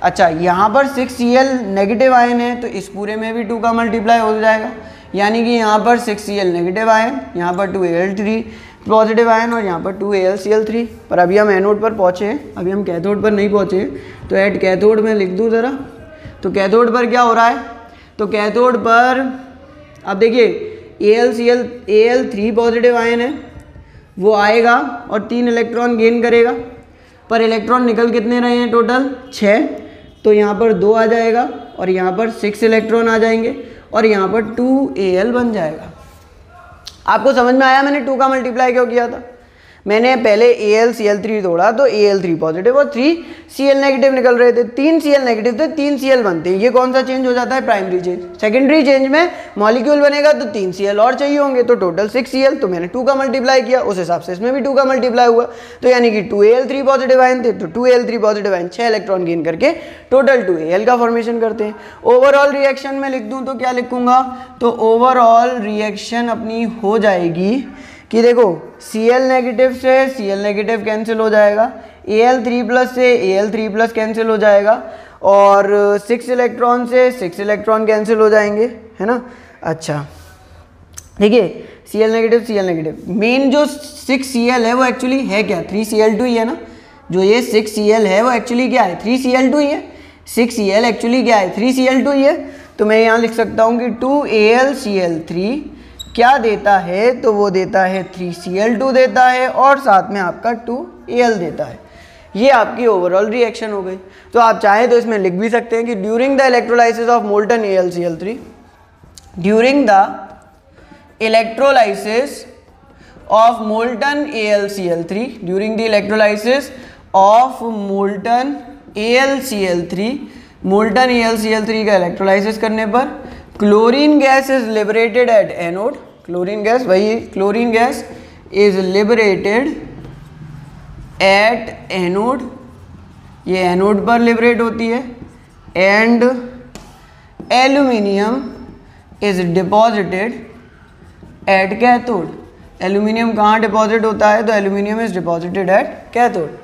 अच्छा, यहाँ पर 6Cl नेगेटिव आयन है, तो इस पूरे में भी 2 का मल्टीप्लाई हो जाएगा, यानी कि यहाँ पर 6Cl नेगेटिव आयन, यहाँ पर 2Al3 पॉजिटिव आयन और यहाँ पर 2AlCl3। पर अभी हम एनोड पर पहुँचे हैं, अभी हम कैथोड पर नहीं पहुँचे हैं। तो एट कैथोड में लिख दूँ ज़रा, तो कैथोड पर क्या हो रहा है, तो कैथोड पर अब देखिए Al3 पॉजिटिव आयन है, वो आएगा और 3 इलेक्ट्रॉन गेन करेगा, पर इलेक्ट्रॉन निकल कितने रहे हैं टोटल, 6। तो यहाँ पर 2 आ जाएगा और यहाँ पर 6 इलेक्ट्रॉन आ जाएंगे, और यहाँ पर 2Al बन जाएगा। आपको समझ में आया मैंने 2 का मल्टीप्लाई क्यों किया था? मैंने पहले AlCl3 तोड़ा तो Al3 पॉजिटिव और 3Cl नेगेटिव निकल रहे थे, 3Cl नेगेटिव थे, 3Cl बनते हैं। ये कौन सा चेंज हो जाता है? Primary change. सेकेंडरी चेंज में मॉलिक्यूल बनेगा तो 3Cl और चाहिए होंगे, तो टोटल 6Cl। तो मैंने 2 का मल्टीप्लाई किया, उस हिसाब से इसमें भी 2 का मल्टीप्लाई हुआ, तो यानी कि 2Al3 पॉजिटिव आयन थे, तो 2Al3 positive ion 6 electron gain करके टोटल 2Al का फॉर्मेशन करते हैं। ओवरऑल रिएक्शन में लिख दूं तो क्या लिखूंगा? तो ओवरऑल रिएक्शन अपनी हो जाएगी कि देखो Cl नेगेटिव से Cl नेगेटिव कैंसिल हो जाएगा, Al3 प्लस से Al3 प्लस कैंसिल हो जाएगा, और 6 इलेक्ट्रॉन से 6 इलेक्ट्रॉन कैंसिल हो जाएंगे, है ना। अच्छा देखिए Cl नेगेटिव, मेन जो 6Cl है वो एक्चुअली है क्या? 3Cl2 ही है ना। जो ये 6Cl है वो एक्चुअली क्या है? 3Cl2 ही है। 6Cl एक्चुअली क्या है? 3Cl2 ही है। तो मैं यहाँ लिख सकता हूँ कि 2AlCl3 क्या देता है? तो वो देता है 3Cl2 देता है, और साथ में आपका 2Al देता है। ये आपकी ओवरऑल रिएक्शन हो गई। तो आप चाहें तो इसमें लिख भी सकते हैं कि during the electrolysis of molten AlCl3, during the electrolysis of molten AlCl3, during the electrolysis of molten AlCl3, molten AlCl3 का इलेक्ट्रोलाइसिस करने पर chlorine gas is liberated at anode. Chlorine gas, वही chlorine gas is liberated at anode, ये एनोड पर लिबरेट होती है, and aluminium is deposited at cathode. Aluminium कहाँ डिपॉजिट होता है? तो aluminium is deposited at cathode.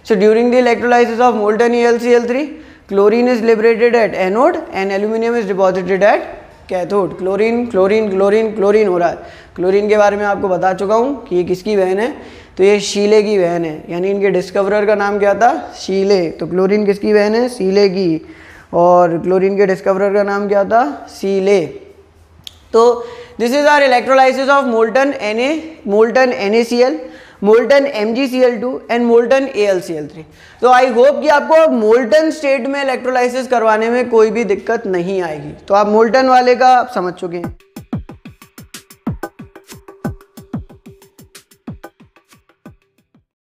So during the electrolysis of molten AlCl3, chlorine is liberated at anode and aluminium is deposited at cathode. Chlorine chlorine chlorine chlorine हो रहा है। क्लोरीन के बारे में आपको बता चुका हूँ कि ये किसकी बहन है? तो ये शीले की बहन है, यानी इनके डिस्कवरर का नाम क्या था? शीले। तो क्लोरीन किसकी बहन है? शीले की। और क्लोरीन के डिस्कवरर का नाम क्या था? शीले। तो this is our electrolysis of molten NaCl, molten MgCl2 and molten AlCl3। तो आई होप कि आपको मोल्टन स्टेट में इलेक्ट्रोलाइसिस करवाने में कोई भी दिक्कत नहीं आएगी। तो आप मोल्टन वाले का आप समझ चुके हैं।